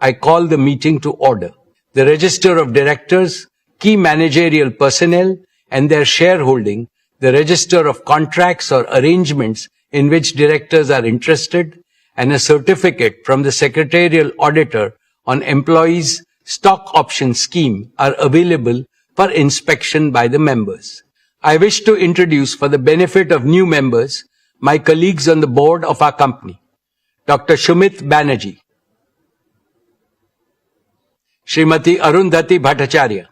I call the meeting to order. The register of directors, key managerial personnel, and their shareholding, the register of contracts or arrangements in which directors are interested, and a certificate from the secretarial auditor on employees' stock option scheme are available for inspection by the members. I wish to introduce, for the benefit of new members, my colleagues on the board of our company. Dr. Shumit Banerjee, Srimati Arundhati Bhattacharya,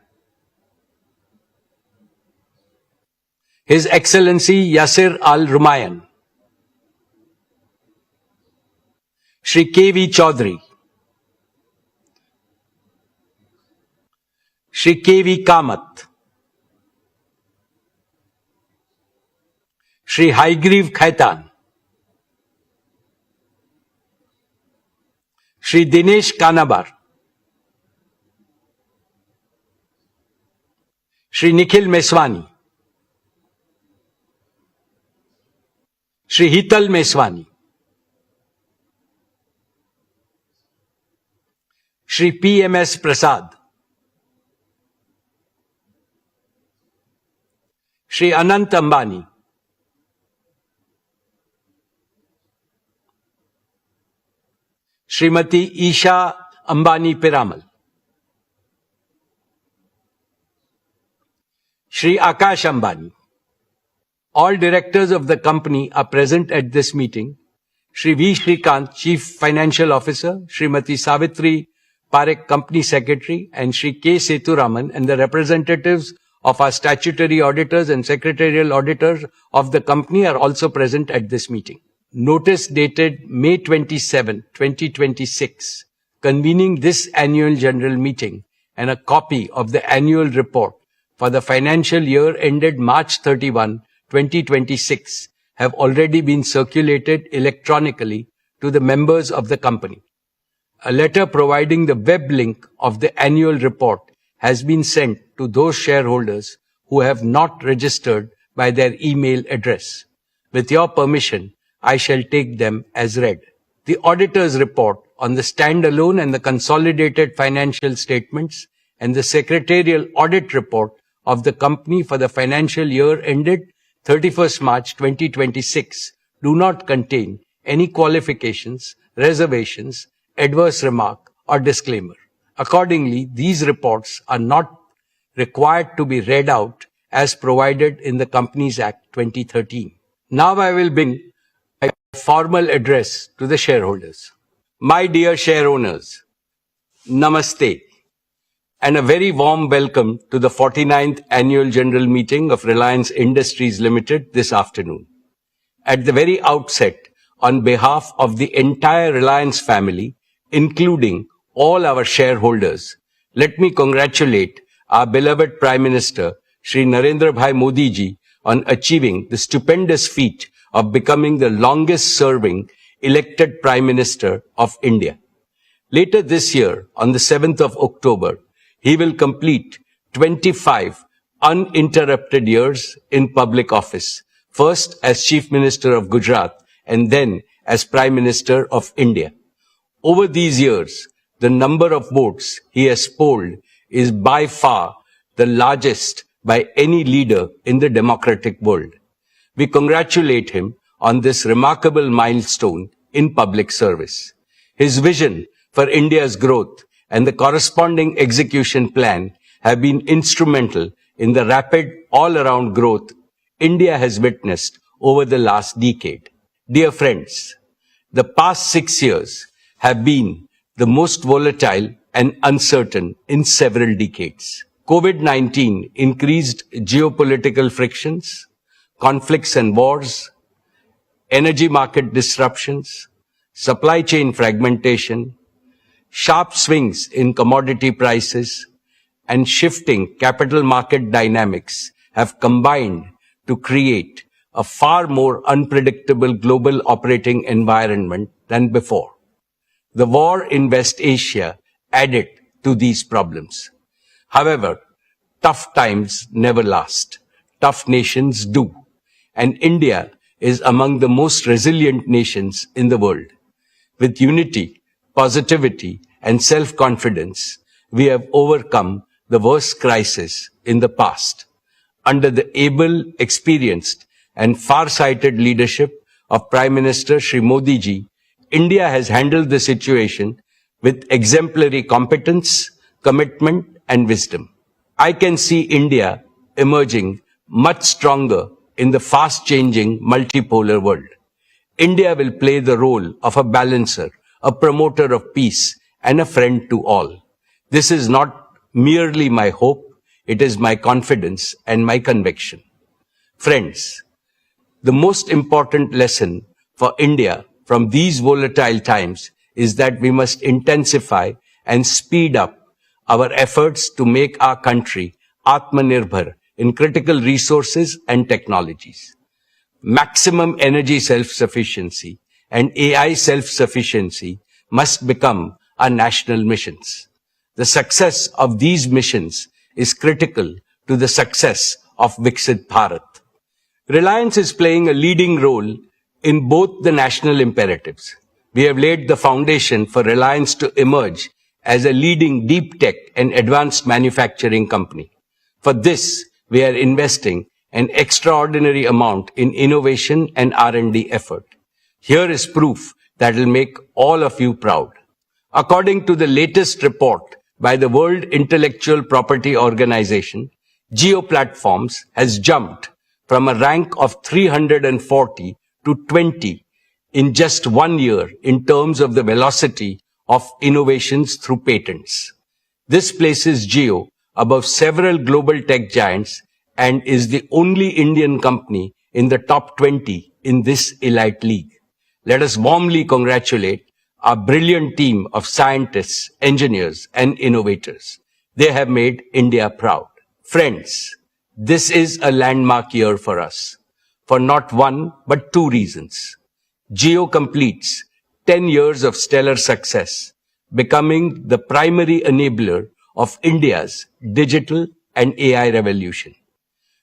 His Excellency Yasir Al-Rumayyan, Shri K.V. Chaudhary, Shri K.V. Kamath, Shri Haigriv Khaitan, Shri Dinesh Kanabar, Shri Nikhil Meswani, Shri Hital Meswani, Shri P.M.S. Prasad, Shri Anant Ambani, Srimati Isha Ambani Piramal, Shri Akash Ambani. All directors of the company are present at this meeting. Shri V. Shrikant, Chief Financial Officer, Srimati Savitri Parekh, Company Secretary, and Shri K. Seturaman, and the representatives of our statutory auditors and secretarial auditors of the company are also present at this meeting. Notice dated May 27, 2026, convening this annual general meeting, and a copy of the annual report for the financial year ended March 31, 2026, have already been circulated electronically to the members of the company. A letter providing the web link of the annual report has been sent to those shareholders who have not registered by their email address. With your permission, I shall take them as read. The auditor's report on the standalone and the consolidated financial statements and the secretarial audit report of the company for the financial year ended 31st March 2026 do not contain any qualifications, reservations, adverse remark, or disclaimer. Accordingly, these reports are not required to be read out as provided in the Companies Act 2013. Now I will begin a formal address to the shareholders. My dear share owners, Namaste, and a very warm welcome to the 49th Annual General Meeting of Reliance Industries Limited this afternoon. At the very outset, on behalf of the entire Reliance family, including all our shareholders, let me congratulate our beloved Prime Minister, Shri Narendra Bhai Modi ji, on achieving the stupendous feat of becoming the longest-serving elected Prime Minister of India. Later this year, on the 7th of October, he will complete 25 uninterrupted years in public office, first as Chief Minister of Gujarat and then as Prime Minister of India. Over these years, the number of votes he has polled is by far the largest by any leader in the democratic world. We congratulate him on this remarkable milestone in public service. His vision for India's growth and the corresponding execution plan have been instrumental in the rapid all-around growth India has witnessed over the last decade. Dear friends, the past 6 years have been the most volatile and uncertain in several decades. COVID-19 increased geopolitical frictions, conflicts and wars, energy market disruptions, supply chain fragmentation, sharp swings in commodity prices, and shifting capital market dynamics have combined to create a far more unpredictable global operating environment than before. The war in West Asia added to these problems. However, tough times never last. Tough nations do. And India is among the most resilient nations in the world. With unity, positivity, and self-confidence, we have overcome the worst crisis in the past. Under the able, experienced, and far-sighted leadership of Prime Minister Shri Modi ji, India has handled the situation with exemplary competence, commitment, and wisdom. I can see India emerging much stronger in the fast-changing multipolar world. India will play the role of a balancer, a promoter of peace, and a friend to all. This is not merely my hope, it is my confidence and my conviction. Friends, the most important lesson for India from these volatile times is that we must intensify and speed up our efforts to make our country Atmanirbhar in critical resources and technologies. Maximum energy self-sufficiency and AI self-sufficiency must become our national missions. The success of these missions is critical to the success of Viksit Bharat. Reliance is playing a leading role in both the national imperatives. We have laid the foundation for Reliance to emerge as a leading deep tech and advanced manufacturing company. For this, we are investing an extraordinary amount in innovation and R&D effort. Here is proof that will make all of you proud. According to the latest report by the World Intellectual Property Organization, Jio Platforms has jumped from a rank of 340 to 20 in just 1 year in terms of the velocity of innovations through patents. This places Jio above several global tech giants and is the only Indian company in the top 20 in this elite league. Let us warmly congratulate our brilliant team of scientists, engineers, and innovators. They have made India proud. Friends, this is a landmark year for us, for not one but two reasons. Jio completes 10 years of stellar success, becoming the primary enabler of India's digital and AI revolution.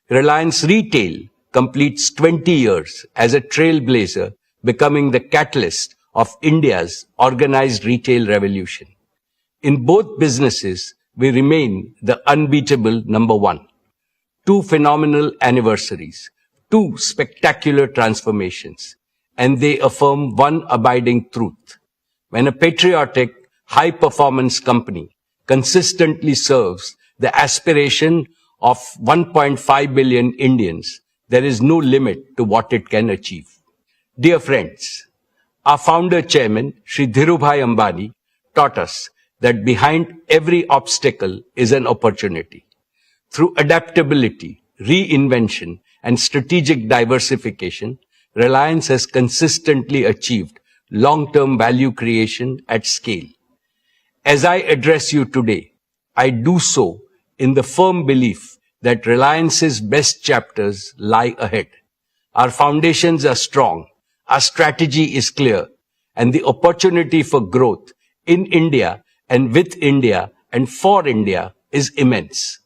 Reliance Retail completes 20 years as a trailblazer, becoming the catalyst of India's organized retail revolution. In both businesses, we remain the unbeatable number one. Two phenomenal anniversaries, two spectacular transformations, and they affirm one abiding truth. When a patriotic, high-performance company consistently serves the aspiration of 1.5 billion Indians, there is no limit to what it can achieve. Dear friends, our founder chairman, Shri Dhirubhai Ambani, taught us that behind every obstacle is an opportunity. Through adaptability, reinvention, and strategic diversification, Reliance has consistently achieved long-term value creation at scale. As I address you today, I do so in the firm belief that Reliance's best chapters lie ahead. Our foundations are strong, our strategy is clear, and the opportunity for growth in India and with India and for India is immense.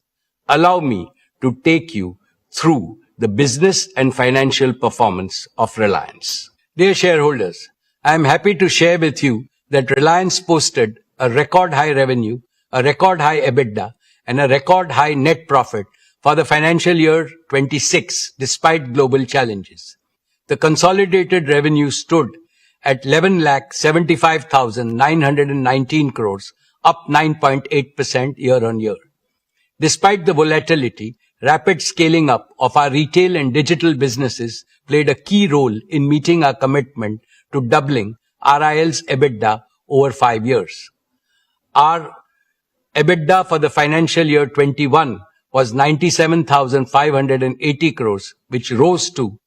Allow me to take you through the business and financial performance of Reliance. Dear shareholders, I am happy to share with you that Reliance posted a record high revenue, a record high EBITDA, and a record high net profit for the financial year 26 despite global challenges. The consolidated revenue stood at 11,75,919 crores, up 9.8% year-on-year. Despite the volatility, rapid scaling up of our retail and digital businesses played a key role in meeting our commitment to doubling RIL's EBITDA over 5 years. Our EBITDA for the financial year 21 was 97,580 crores, which rose to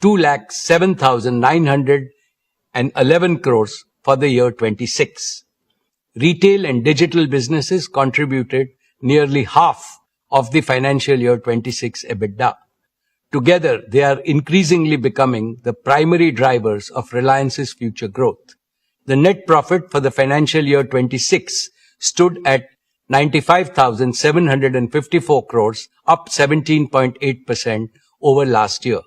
2,07,911 crores for the year 26. Retail and digital businesses contributed nearly half of the financial year 26 EBITDA. Together, they are increasingly becoming the primary drivers of Reliance's future growth. The net profit for the financial year 26 stood at 95,754 crores, up 17.8% over last year.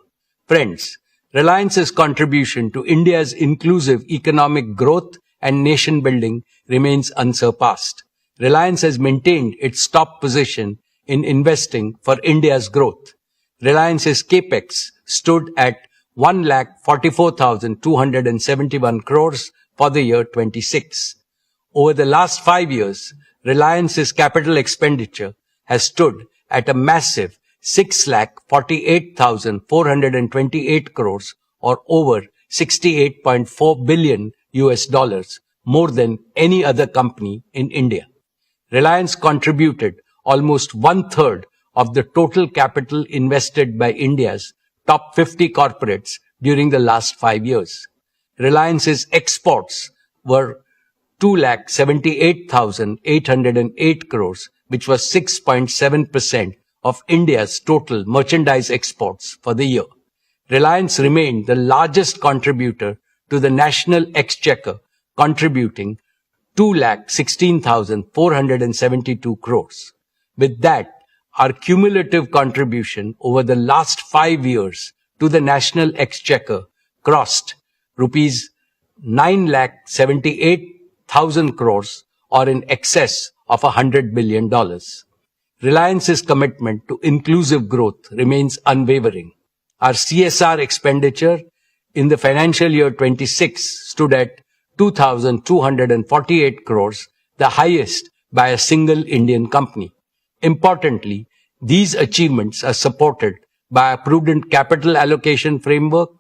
Friends, Reliance's contribution to India's inclusive economic growth and nation building remains unsurpassed. Reliance has maintained its top position in investing for India's growth. Reliance's capex stood at 1,44,271 crores for the year 26. Over the last 5 years, Reliance's capital expenditure has stood at a massive 6,48,428 crores, or over $68.4 billion US, more than any other company in India. Reliance contributed almost 1/3 of the total capital invested by India's top 50 corporates during the last 5 years. Reliance's exports were 2,78,808 crores, which was 6.7% of India's total merchandise exports for the year. Reliance remained the largest contributor to the national exchequer, contributing 2,16,472 crores. With that, our cumulative contribution over the last 5 years to the national exchequer crossed rupees 9,78,000 crores, or in excess of $100 billion. Reliance's commitment to inclusive growth remains unwavering. Our CSR expenditure in the financial year 26 stood at 2,248 crores, the highest by a single Indian company. Importantly, these achievements are supported by a prudent capital allocation framework,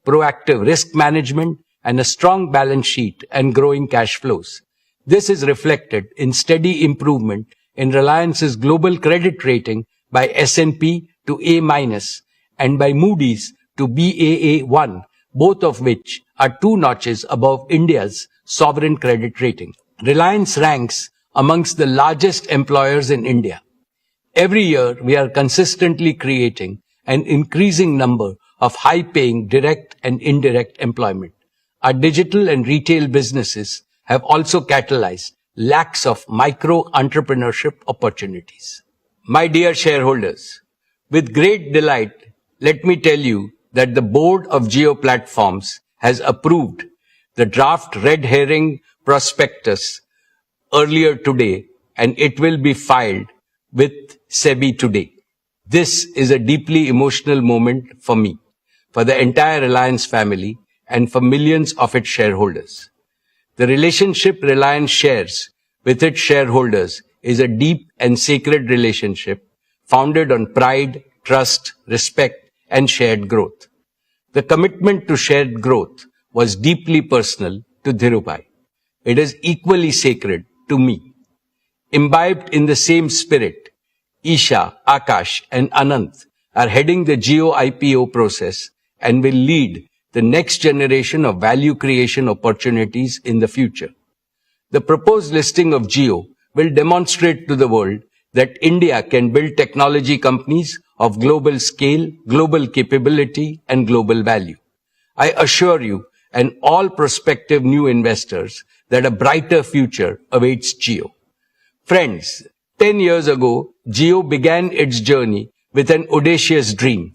proactive risk management, and a strong balance sheet and growing cash flows. This is reflected in steady improvement in Reliance's global credit rating by S&P to A- and by Moody's to Baa1, both of which are 2 notches above India's sovereign credit rating. Reliance ranks amongst the largest employers in India. Every year, we are consistently creating an increasing number of high-paying direct and indirect employment. Our digital and retail businesses have also catalyzed lakhs of micro-entrepreneurship opportunities. My dear shareholders, with great delight, let me tell you that the board of Jio Platforms has approved the draft red herring prospectus earlier today, and it will be filed with SEBI today. This is a deeply emotional moment for me, for the entire Reliance family, and for millions of its shareholders. The relationship Reliance shares with its shareholders is a deep and sacred relationship founded on pride, trust, respect, and shared growth. The commitment to shared growth was deeply personal to Dhirubhai. It is equally sacred to me. Imbibed in the same spirit, Isha, Akash, and Anant are heading the Jio IPO process and will lead the next generation of value creation opportunities in the future. The proposed listing of Jio will demonstrate to the world that India can build technology companies of global scale, global capability, and global value. I assure you and all prospective new investors that a brighter future awaits Jio. Friends, 10 years ago, Jio began its journey with an audacious dream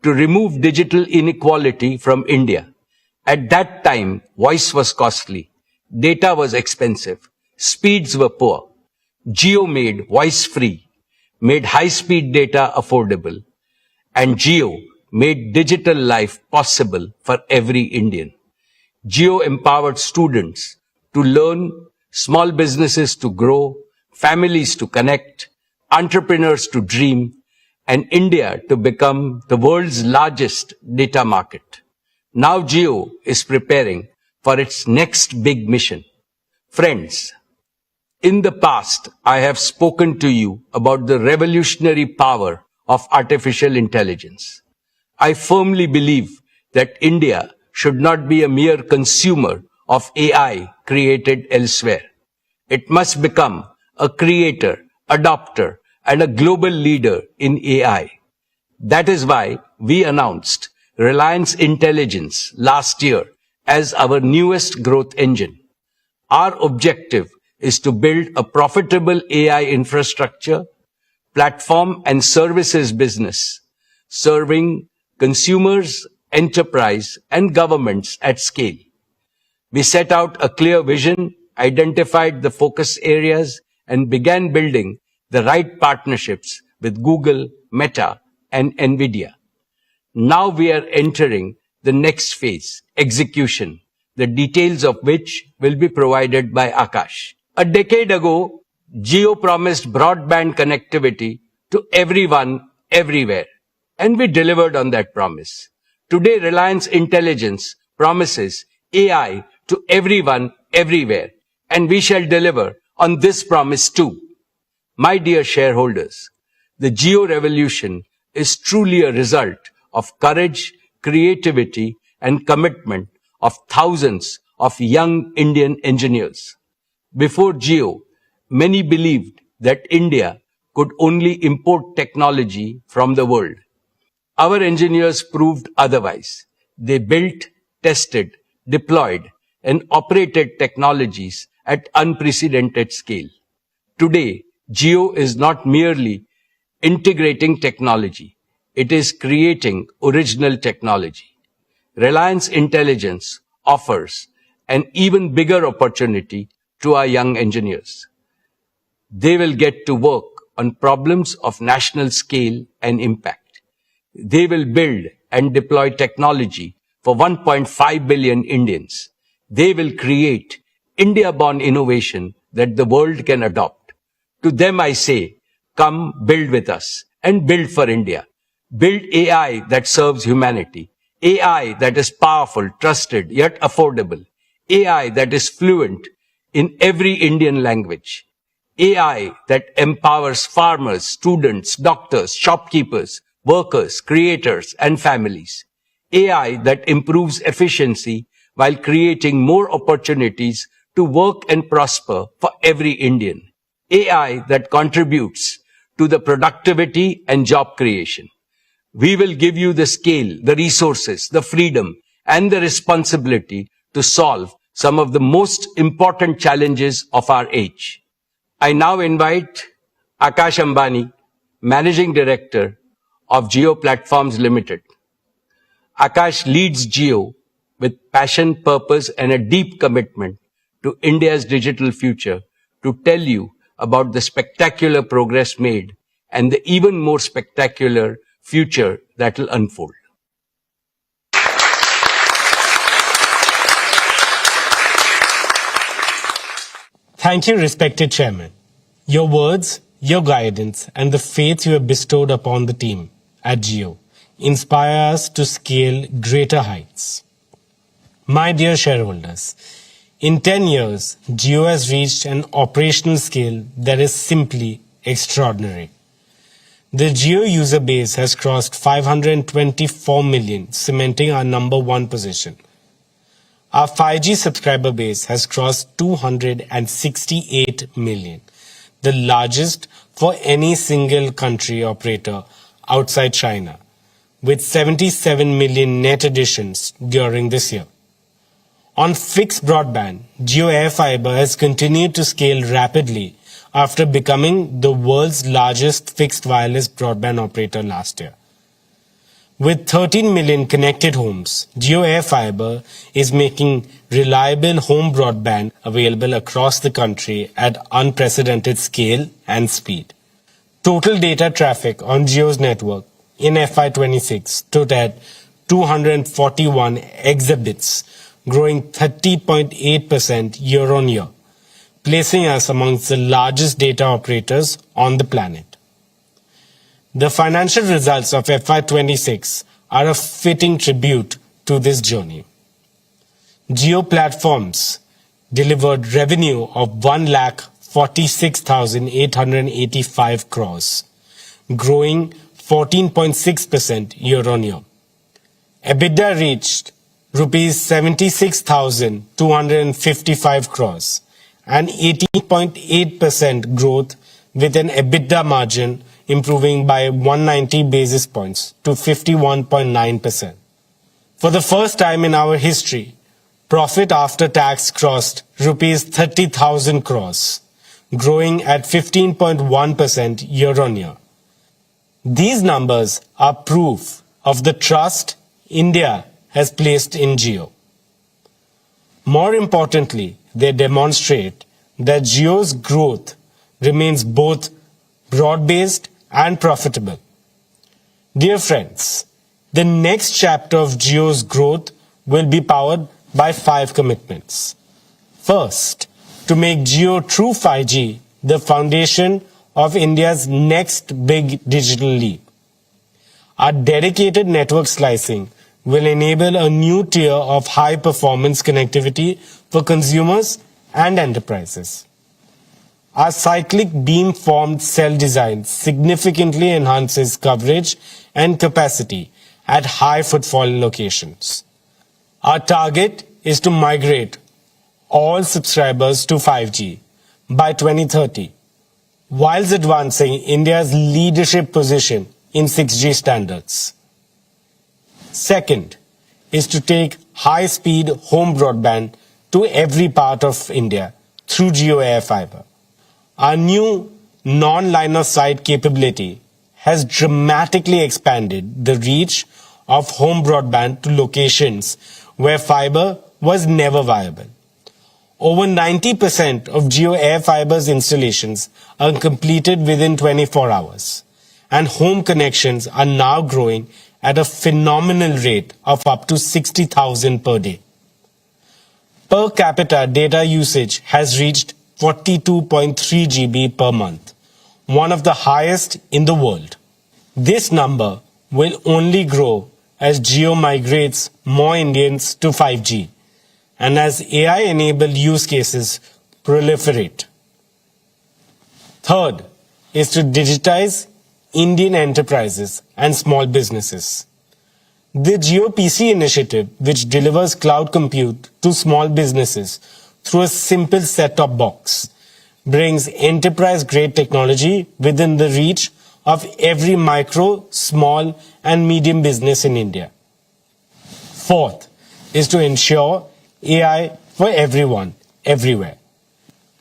to remove digital inequality from India. At that time, voice was costly, data was expensive, speeds were poor. Jio made voice free, made high-speed data affordable, and Jio made digital life possible for every Indian. Jio empowered students to learn, small businesses to grow, families to connect, entrepreneurs to dream, and India to become the world's largest data market. Now Jio is preparing for its next big mission. Friends, in the past, I have spoken to you about the revolutionary power of artificial intelligence. I firmly believe that India should not be a mere consumer of AI created elsewhere. It must become a creator, adopter, and a global leader in AI. That is why we announced Reliance Intelligence last year as our newest growth engine. Our objective is to build a profitable AI infrastructure, platform, and services business, serving consumers, enterprise, and governments at scale. We set out a clear vision, identified the focus areas, and began building the right partnerships with Google, Meta, and NVIDIA. Now we are entering the next phase, execution, the details of which will be provided by Akash. A decade ago, Jio promised broadband connectivity to everyone, everywhere, and we delivered on that promise. Today, Reliance Intelligence promises AI to everyone, everywhere, and we shall deliver on this promise too. My dear shareholders, the Jio revolution is truly a result of courage, creativity, and commitment of thousands of young Indian engineers. Before Jio, many believed that India could only import technology from the world. Our engineers proved otherwise. They built, tested, deployed, and operated technologies at unprecedented scale. Today, Jio is not merely integrating technology. It is creating original technology. Reliance Intelligence offers an even bigger opportunity to our young engineers. They will get to work on problems of national scale and impact. They will build and deploy technology for 1.5 billion Indians. They will create India-born innovation that the world can adopt. To them I say, come build with us and build for India. Build AI that serves humanity. AI that is powerful, trusted, yet affordable. AI that is fluent in every Indian language. AI that empowers farmers, students, doctors, shopkeepers, workers, creators, and families. AI that improves efficiency while creating more opportunities to work and prosper for every Indian. AI that contributes to the productivity and job creation. We will give you the scale, the resources, the freedom, and the responsibility to solve some of the most important challenges of our age. I now invite Mukesh Ambani, Managing Director of Jio Platforms Limited. Akash leads Jio with passion, purpose, and a deep commitment to India's digital future to tell you about the spectacular progress made and the even more spectacular future that will unfold. Thank you, respected Chairman. Your words, your guidance, and the faith you have bestowed upon the team at Jio inspire us to scale greater heights. My dear shareholders, in 10 years, Jio has reached an operational scale that is simply extraordinary. The Jio user base has crossed 524 million, cementing our #1 position. Our 5G subscriber base has crossed 268 million, the largest for any single country operator outside China, with 77 million net additions during this year. On fixed broadband, Jio AirFiber has continued to scale rapidly after becoming the world's largest fixed wireless broadband operator last year. With 13 million connected homes, Jio AirFiber is making reliable home broadband available across the country at unprecedented scale and speed. Total data traffic on Jio's network in FY26 stood at 241 exabytes, growing 30.8% year-on-year, placing us amongst the largest data operators on the planet. The financial results of FY26 are a fitting tribute to this journey. Jio Platforms delivered revenue of 1,46,885 crores, growing 14.6% year-on-year. EBITDA reached rupees 76,255 crores, an 18.8% growth with an EBITDA margin improving by 190 basis points to 51.9%. For the first time in our history, profit after tax crossed rupees 30,000 crores, growing at 15.1% year-on-year. These numbers are proof of the trust India has placed in Jio. More importantly, they demonstrate that Jio's growth remains both broad-based and profitable. Dear friends, the next chapter of Jio's growth will be powered by 5 commitments. First, to make Jio True 5G the foundation of India's next big digital leap. Our dedicated network slicing will enable a new tier of high-performance connectivity for consumers and enterprises. Our cyclic beam-formed cell design significantly enhances coverage and capacity at high-footfall locations. Our target is to migrate all subscribers to 5G by 2030, whilst advancing India's leadership position in 6G standards. Second is to take high-speed home broadband to every part of India through Jio Air Fiber. Our new non-line of sight capability has dramatically expanded the reach of home broadband to locations where fiber was never viable. Over 90% of Jio Air Fiber's installations are completed within 24 hours, and home connections are now growing at a phenomenal rate of up to 60,000 per day. Per capita data usage has reached 42.3 GB per month, one of the highest in the world. This number will only grow as Jio migrates more Indians to 5G and as AI-enabled use cases proliferate. Third is to digitize Indian enterprises and small businesses. The Jio PC initiative, which delivers cloud compute to small businesses through a simple set-top box, brings enterprise-grade technology within the reach of every micro, small, and medium business in India. Fourth is to ensure AI for everyone, everywhere.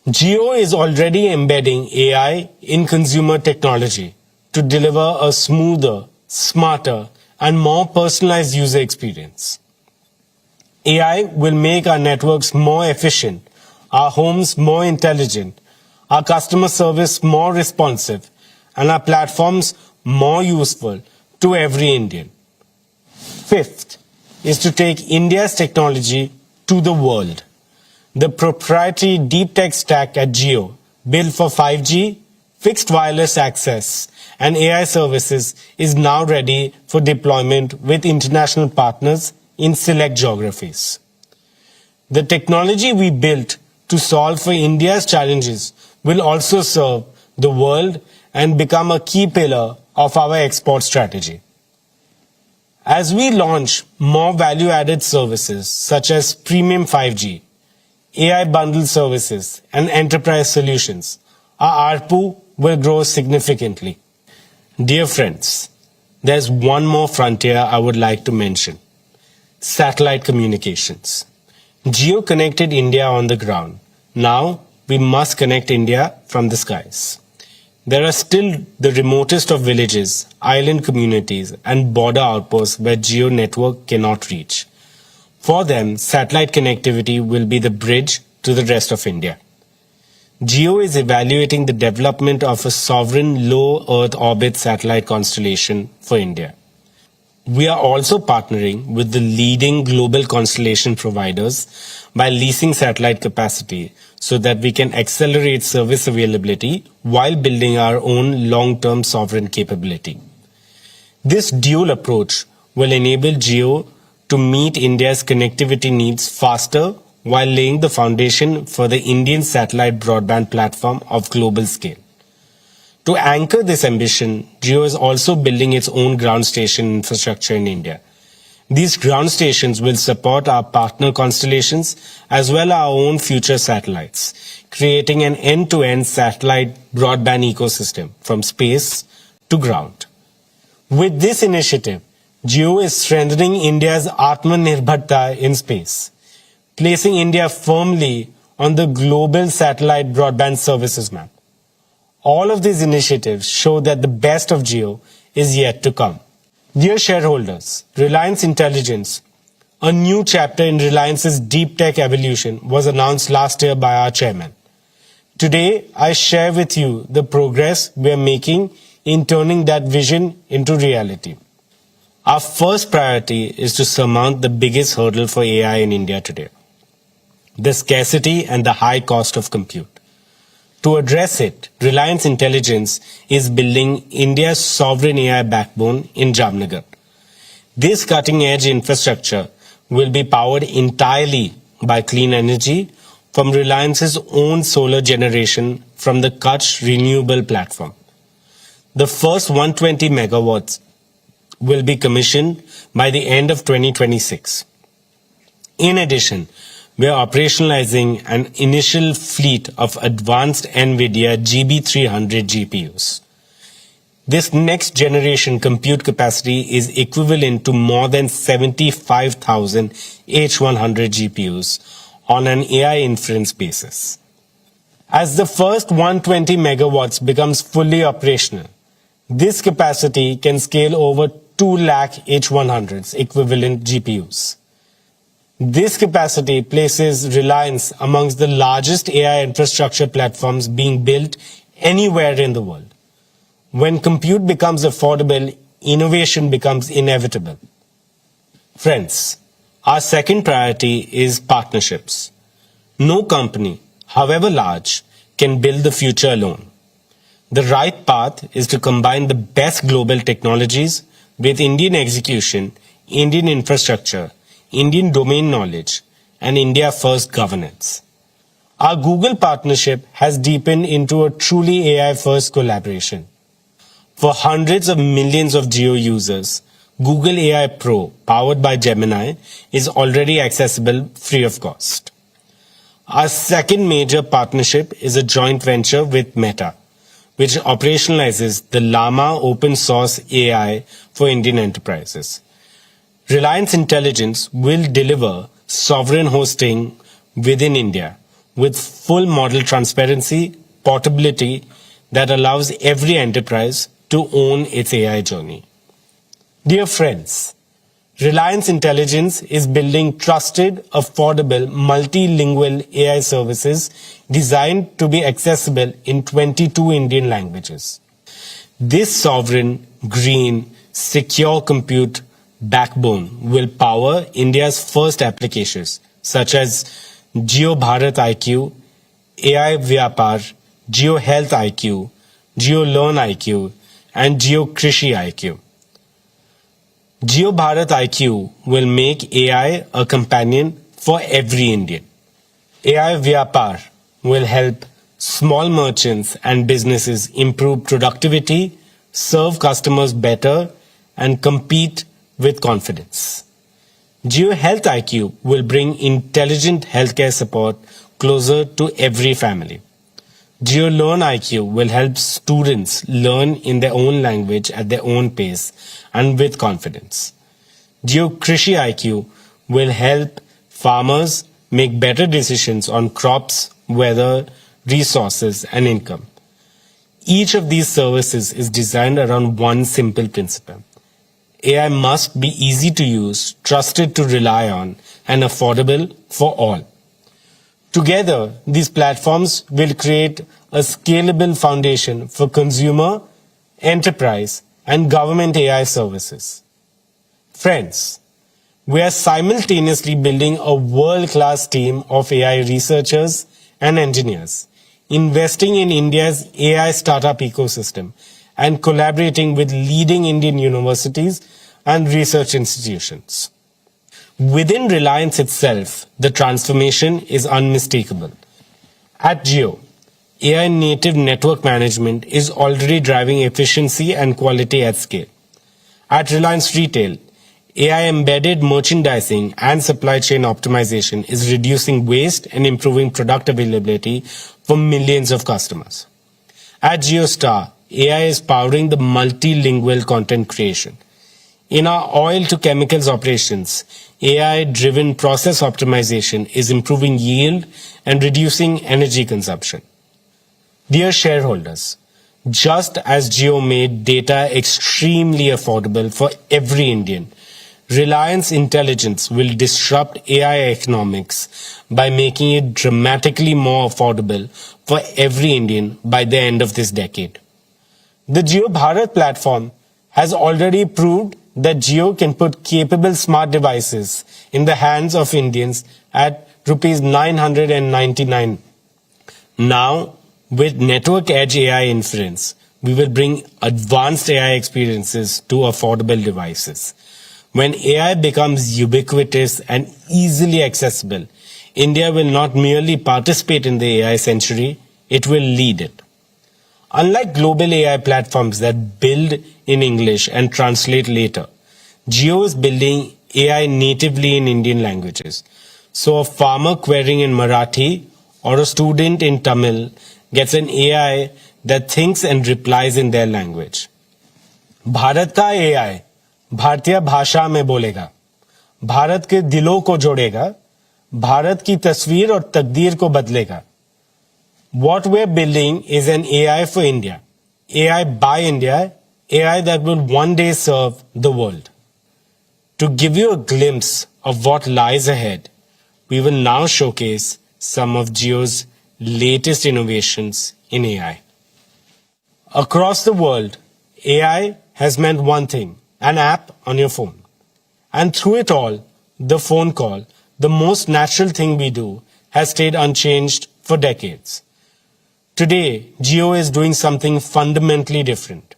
Jio is already embedding AI in consumer technology to deliver a smoother, smarter, and more personalized user experience. AI will make our networks more efficient, our homes more intelligent, our customer service more responsive, and our platforms more useful to every Indian. Fifth is to take India's technology to the world. The proprietary deep tech stack at Jio, built for 5G, fixed wireless access, and AI services, is now ready for deployment with international partners in select geographies. The technology we built to solve for India's challenges will also serve the world and become a key pillar of our export strategy. As we launch more value-added services such as premium 5G, AI bundled services, and enterprise solutions, our ARPU will grow significantly. Dear friends, there's one more frontier I would like to mention: satellite communications. Jio connected India on the ground. Now we must connect India from the skies. There are still the remotest of villages, island communities, and border outposts where Jio network cannot reach. For them, satellite connectivity will be the bridge to the rest of India. Jio is evaluating the development of a sovereign low Earth orbit satellite constellation for India. We are also partnering with the leading global constellation providers by leasing satellite capacity so that we can accelerate service availability while building our own long-term sovereign capability. This dual approach will enable Jio to meet India's connectivity needs faster while laying the foundation for the Indian satellite broadband platform of global scale. To anchor this ambition, Jio is also building its own ground station infrastructure in India. These ground stations will support our partner constellations as well as our own future satellites, creating an end-to-end satellite broadband ecosystem from space to ground. With this initiative, Jio is strengthening India's Atmanirbharta in space, placing India firmly on the global satellite broadband services map. All of these initiatives show that the best of Jio is yet to come. Dear shareholders, Reliance Intelligence, A new chapter in Reliance's deep tech evolution was announced last year by our chairman. Today, I share with you the progress we are making in turning that vision into reality. Our first priority is to surmount the biggest hurdle for AI in India today, the scarcity and the high cost of compute. To address it, Reliance Intelligence is building India's sovereign AI backbone in Jamnagar. This cutting-edge infrastructure will be powered entirely by clean energy from Reliance's own solar generation from the Kutch Renewable Platform. The first 120 megawatts will be commissioned by the end of 2026. In addition, we are operationalizing an initial fleet of advanced NVIDIA GB300 GPUs. This next generation compute capacity is equivalent to more than 75,000 H100 GPUs on an AI inference basis. As the first 120 megawatts becomes fully operational, this capacity can scale over 2 lakh H100s equivalent GPUs. This capacity places Reliance amongst the largest AI infrastructure platforms being built anywhere in the world. When compute becomes affordable, innovation becomes inevitable. Friends, our second priority is partnerships. No company, however large, can build the future alone. The right path is to combine the best global technologies with Indian execution, Indian infrastructure, Indian domain knowledge, and India-first governance. Our Google partnership has deepened into a truly AI-first collaboration. For hundreds of millions of Geo users, Google AI Pro, powered by Gemini, is already accessible free of cost. Our second major partnership is a joint venture with Meta, which operationalizes the Llama open source AI for Indian enterprises. Reliance Intelligence will deliver sovereign hosting within India with full model transparency, portability that allows every enterprise to own its AI journey. Dear friends, Reliance Intelligence is building trusted, affordable, multilingual AI services designed to be accessible in 22 Indian languages. This sovereign, green, secure compute backbone will power India's first applications such as Jio Bharat IQ, AI Vyapar, Jio Health IQ, Jio Learn IQ, and Jio Krishi IQ. Jio Bharat IQ will make AI a companion for every Indian. AI Vyapar will help small merchants and businesses improve productivity, serve customers better, and compete with confidence. Jio Health IQ will bring intelligent healthcare support closer to every family. Jio Learn IQ will help students learn in their own language at their own pace and with confidence. Jio Krishi IQ will help farmers make better decisions on crops, weather, resources, and income. Each of these services is designed around one simple principle. AI must be easy to use, trusted to rely on, and affordable for all. Together, these platforms will create a scalable foundation for consumer, enterprise, and government AI services. Friends, we are simultaneously building a world-class team of AI researchers and engineers, investing in India's AI startup ecosystem, and collaborating with leading Indian universities and research institutions. Within Reliance itself, the transformation is unmistakable. At Jio, AI native network management is already driving efficiency and quality at scale. At Reliance Retail, AI embedded merchandising and supply chain optimization is reducing waste and improving product availability for millions of customers. At JioStar, AI is powering the multilingual content creation. In our oil to chemicals operations, AI-driven process optimization is improving yield and reducing energy consumption. Dear shareholders, just as Jio made data extremely affordable for every Indian, Reliance Intelligence will disrupt AI economics by making it dramatically more affordable for every Indian by the end of this decade. The Jio Bharat platform has already proved that Jio can put capable smart devices in the hands of Indians at rupees 999. Now, with Network Edge AI Inference, we will bring advanced AI experiences to affordable devices. When AI becomes ubiquitous and easily accessible, India will not merely participate in the AI century, it will lead it. Unlike global AI platforms that build in English and translate later, Jio is building AI natively in Indian languages. So a farmer querying in Marathi or a student in Tamil gets an AI that thinks and replies in their language. Bharat का AI भारतीय भाषा में बोलेगा, भारत के दिलों को जोड़ेगा, भारत की तस्वीर और तकदीर को बदलेगा. What we're building is an AI for India, AI by India, AI that will one day serve the world. To give you a glimpse of what lies ahead, we will now showcase some of Jio's latest innovations in AI. Across the world, AI has meant one thing, an app on your phone. And through it all, the phone call, the most natural thing we do, has stayed unchanged for decades. Today, Jio is doing something fundamentally different.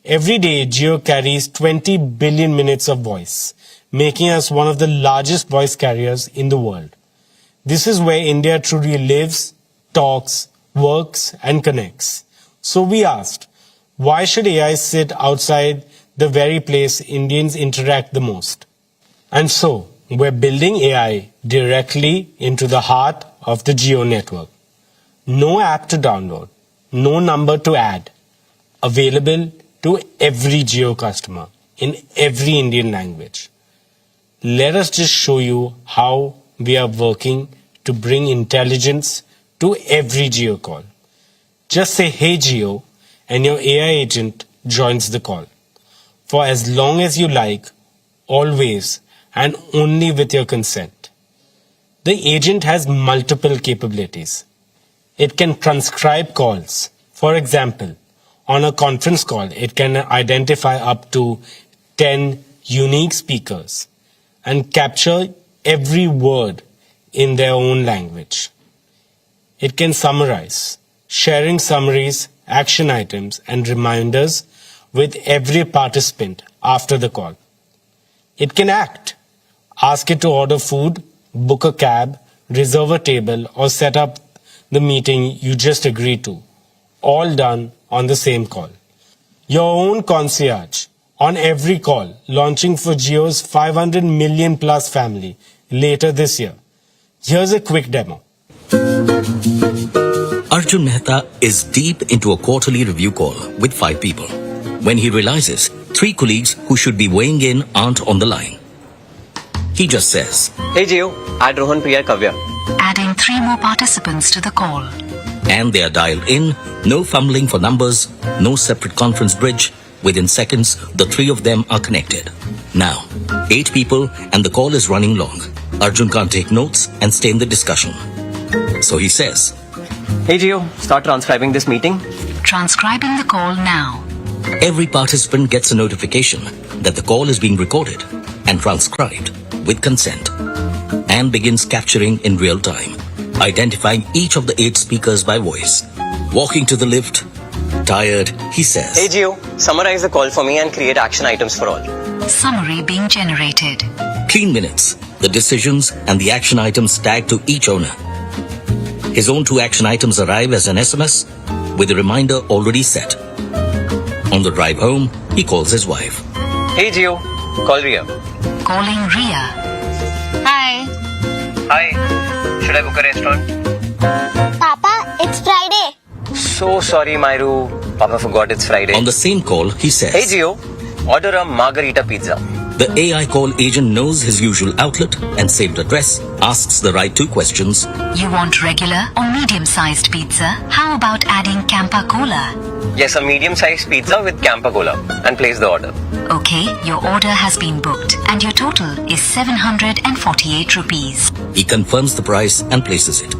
Every day, Jio carries 20 billion minutes of voice, making us one of the largest voice carriers in the world. This is where India truly lives, talks, works, and connects. So we asked, why should AI sit outside the very place Indians interact the most? And so, we're building AI directly into the heart of the Jio network. No app to download, no number to add. Available to every Jio customer in every Indian language. Let us just show you how we are working to bring intelligence to every Jio call. Just say, "Hey Jio," and your AI agent joins the call. For as long as you like, always, and only with your consent. The agent has multiple capabilities. It can transcribe calls. For example, on a conference call, it can identify up to 10 unique speakers and capture every word in their own language. It can summarize, sharing summaries, action items, and reminders with every participant after the call. It can act. Ask it to order food, book a cab, reserve a table, or set up the meeting you just agreed to. All done on the same call. Your own concierge on every call, launching for Jio's 500 million plus family later this year. Here's a quick demo. Arjun Mehta is deep into a quarterly review call with 5 people when he realizes 3 colleagues who should be weighing in aren't on the line. He just says, "Hey Jio, add Rohan, Priya, Kavya." Adding 3 more participants to the call. and they are dialed in, no fumbling for numbers, no separate conference bridge. Within seconds, the 3 of them are connected. Now, 8 people and the call is running long. Arjun can't take notes and stay in the discussion. So he says, "Hey Gio, start transcribing this meeting." Transcribing the call now. Every participant gets a notification that the call is being recorded and transcribed with consent and begins capturing in real time, identifying each of the 8 speakers by voice. Walking to the lift, tired, he says, "Hey Gio, summarize the call for me and create action items for all." Summary being generated. Clean minutes, the decisions and the action items tagged to each owner. His own 2 action items arrive as an SMS with a reminder already set. On the drive home, he calls his wife. "Hey Gio, call Ria." Calling Ria. Hi. "Hi, should I book a restaurant?" Papa, it's Friday. "So sorry, Myru. Papa forgot it's Friday." On the same call, he says, "Hey Gio, order a margarita pizza." The AI call agent knows his usual outlet and saved address, asks the right two questions. You want regular or medium-sized pizza? How about adding Campa Cola? Yes, a medium-sized pizza with Campa Cola, and place the order. Okay, your order has been booked and your total is 748 rupees. He confirms the price and places it.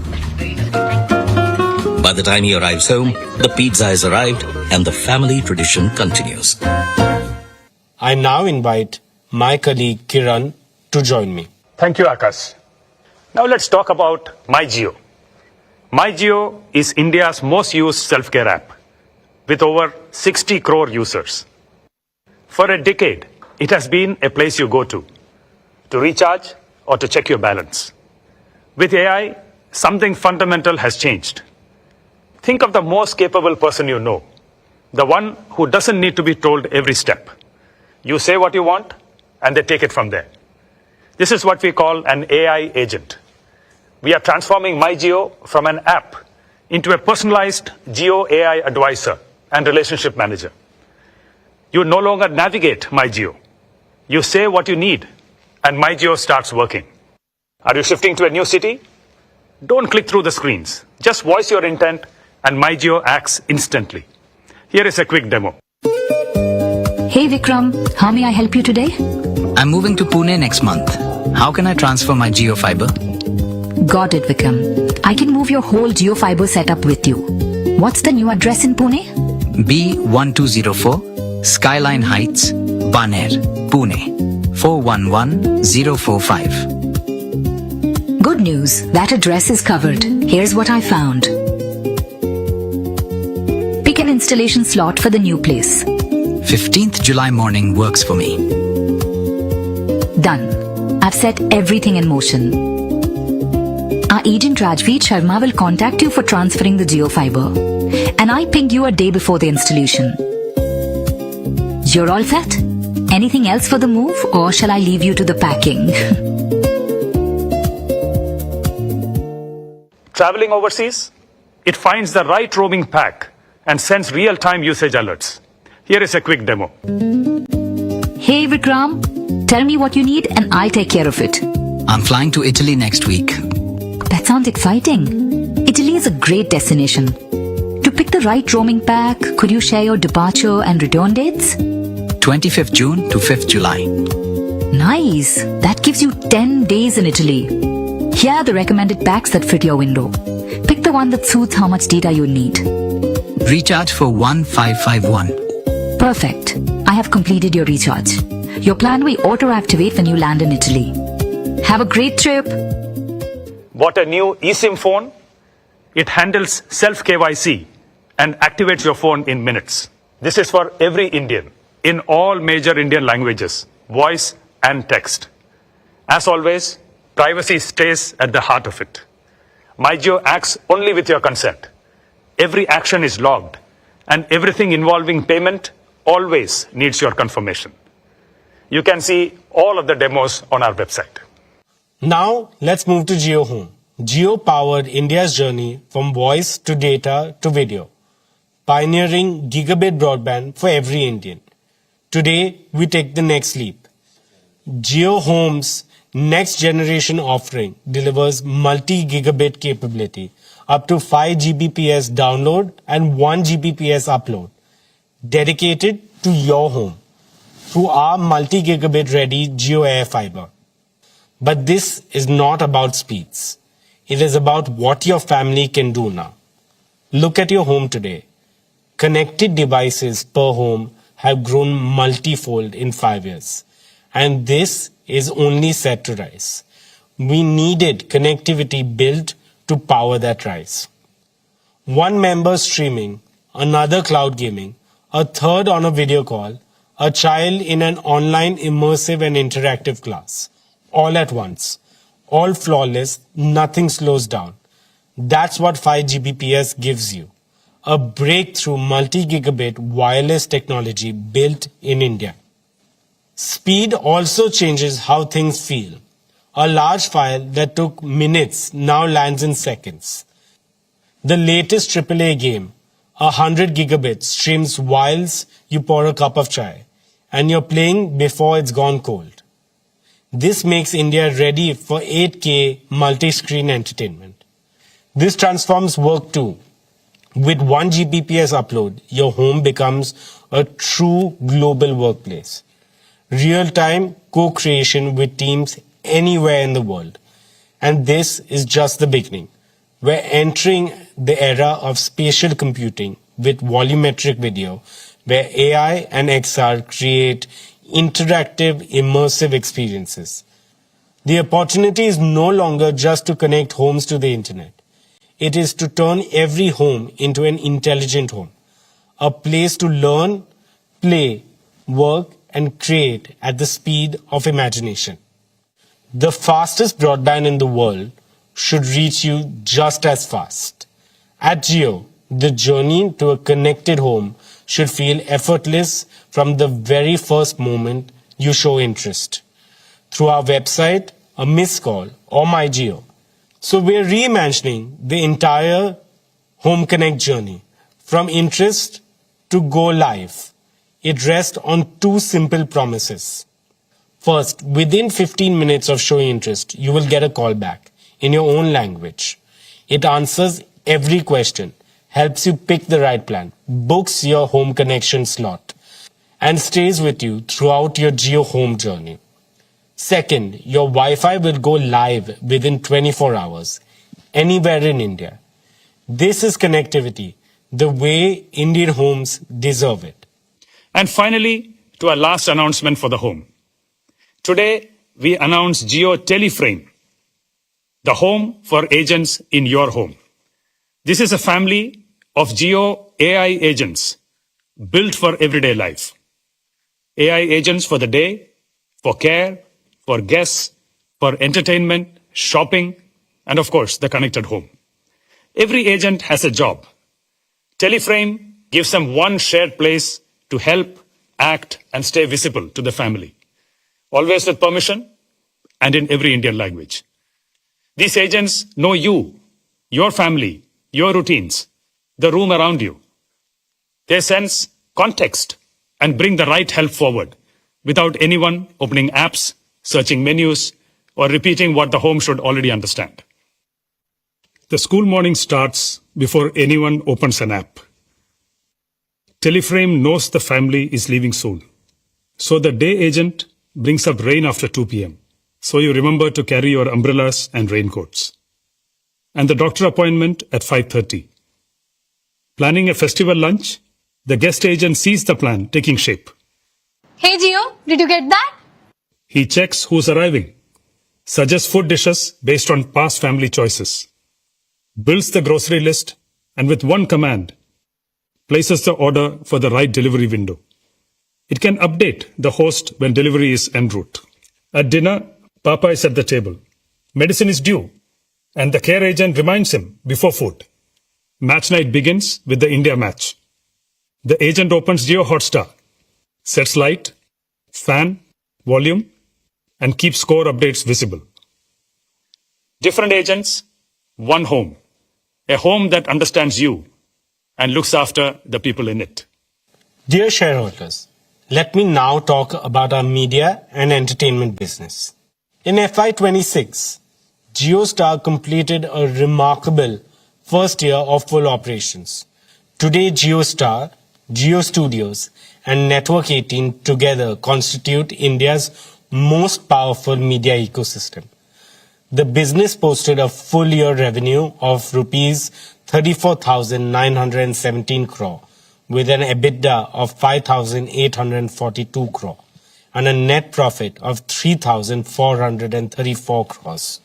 By the time he arrives home, the pizza has arrived and the family tradition continues. I now invite my colleague Kiran to join me. Thank you, Akash. Now let's talk about MyJio. MyJio is India's most used self-care app with over 60 crore users. For a decade, it has been a place you go to recharge or to check your balance. With AI, something fundamental has changed. Think of the most capable person you know, the one who doesn't need to be told every step. You say what you want, and they take it from there. This is what we call an AI agent. We are transforming MyJio from an app into a personalized Geo AI advisor and relationship manager. You no longer navigate MyJio. You say what you need, and MyJio starts working. Are you shifting to a new city? Don't click through the screens. Just voice your intent, and MyJio acts instantly. Here is a quick demo. Hey Vikram, how may I help you today? I'm moving to Pune next month. How can I transfer my Jio fiber? Got it, Vikram. I can move your whole Jio fiber setup with you. What's the new address in Pune? B1204, Skyline Heights, Baner, Pune, 411045. Good news, that address is covered. Here's what I found. Pick an installation slot for the new place. 15th July morning works for me. Done. I've set everything in motion. Our agent Rajveer Sharma will contact you for transferring the Jio fiber. And I pinged you a day before the installation. You're all set? Anything else for the move, or shall I leave you to the packing? Traveling overseas? It finds the right roaming pack and sends real-time usage alerts. Here is a quick demo. Hey Vikram, tell me what you need and I'll take care of it. I'm flying to Italy next week. That sounds exciting. Italy is a great destination. To pick the right roaming pack, could you share your departure and return dates? 25th June to 5th July. Nice. That gives you 10 days in Italy. Here are the recommended packs that fit your window. Pick the one that suits how much data you need. Recharge for 1551. Perfect. I have completed your recharge. Your plan will auto-activate when you land in Italy. Have a great trip. Bought a new eSIM phone? It handles self-KYC and activates your phone in minutes. This is for every Indian in all major Indian languages, voice and text. As always, privacy stays at the heart of it. MyJio acts only with your consent. Every action is logged, and everything involving payment always needs your confirmation. You can see all of the demos on our website. Now, let's move to Jio Home. Jio powered India's journey from voice to data to video, pioneering gigabit broadband for every Indian. Today, we take the next leap. Jio Home's next generation offering delivers multi-gigabit capability, up to 5 Gbps download and 1 Gbps upload, dedicated to your home through our multi-gigabit ready Jio Air Fiber. But this is not about speeds. It is about what your family can do now. Look at your home today. Connected devices per home have grown multifold in 5 years. And this is only set to rise. We needed connectivity built to power that rise. One member streaming, another cloud gaming, a third on a video call, a child in an online immersive and interactive class. All at once. All flawless, nothing slows down. That's what 5 Gbps gives you. A breakthrough multi-gigabit wireless technology built in India. Speed also changes how things feel. A large file that took minutes now lands in seconds. The latest AAA game, 100 gigabits, streams whilst you pour a cup of chai. and you're playing before it's gone cold. This makes India ready for 8K multi-screen entertainment. This transforms work too. With 1 Gbps upload, your home becomes a true global workplace. Real-time co-creation with teams anywhere in the world. And this is just the beginning. We're entering the era of spatial computing with volumetric video, where AI and XR create interactive, immersive experiences. The opportunity is no longer just to connect homes to the internet. It is to turn every home into an intelligent home, a place to learn, play, work, and create at the speed of imagination. The fastest broadband in the world should reach you just as fast. At Jio, the journey to a connected home should feel effortless from the very first moment you show interest. Through our website, a missed call, or My Jio. So we're reimagining the entire Home Connect journey, from interest to go live. It rests on two simple promises. First, within 15 minutes of showing interest, you will get a call back in your own language. It answers every question, helps you pick the right plan, books your home connection slot, and stays with you throughout your Jio home journey. Second, your Wi-Fi will go live within 24 hours, anywhere in India. This is connectivity, the way Indian homes deserve it. And finally, to our last announcement for the home. Today, we announce Jio Teleframe, the home for agents in your home. This is a family of Jio AI agents built for everyday life. AI agents for the day, for care, for guests, for entertainment, shopping, and of course, the connected home. Every agent has a job. Teleframe gives them one shared place to help, act, and stay visible to the family. Always with permission and in every Indian language. These agents know you, your family, your routines, the room around you. They sense context and bring the right help forward without anyone opening apps, searching menus, or repeating what the home should already understand. The school morning starts before anyone opens an app. Teleframe knows the family is leaving soon. So the day agent brings up rain after 2 p.m. So you remember to carry your umbrellas and raincoats. And the doctor appointment at 5:30. Planning a festival lunch? The guest agent sees the plan taking shape. Hey Jio, did you get that? He checks who's arriving, suggests food dishes based on past family choices, builds the grocery list, and with one command, places the order for the right delivery window. It can update the host when delivery is en route. At dinner, Papa is at the table. Medicine is due, and the care agent reminds him before food. Match night begins with the India match. The agent opens Jio Hotstar, sets light, fan, volume, and keeps score updates visible. Different agents, one home. A home that understands you and looks after the people in it. Dear shareholders, let me now talk about our media and entertainment business. In FY26, JioStar completed a remarkable first year of full operations. Today, JioStar, Jio Studios, and Network 18 together constitute India's most powerful media ecosystem. The business posted a full year revenue of rupees 34,917 crore with an EBITDA of 5,842 crore and a net profit of 3,434 crores.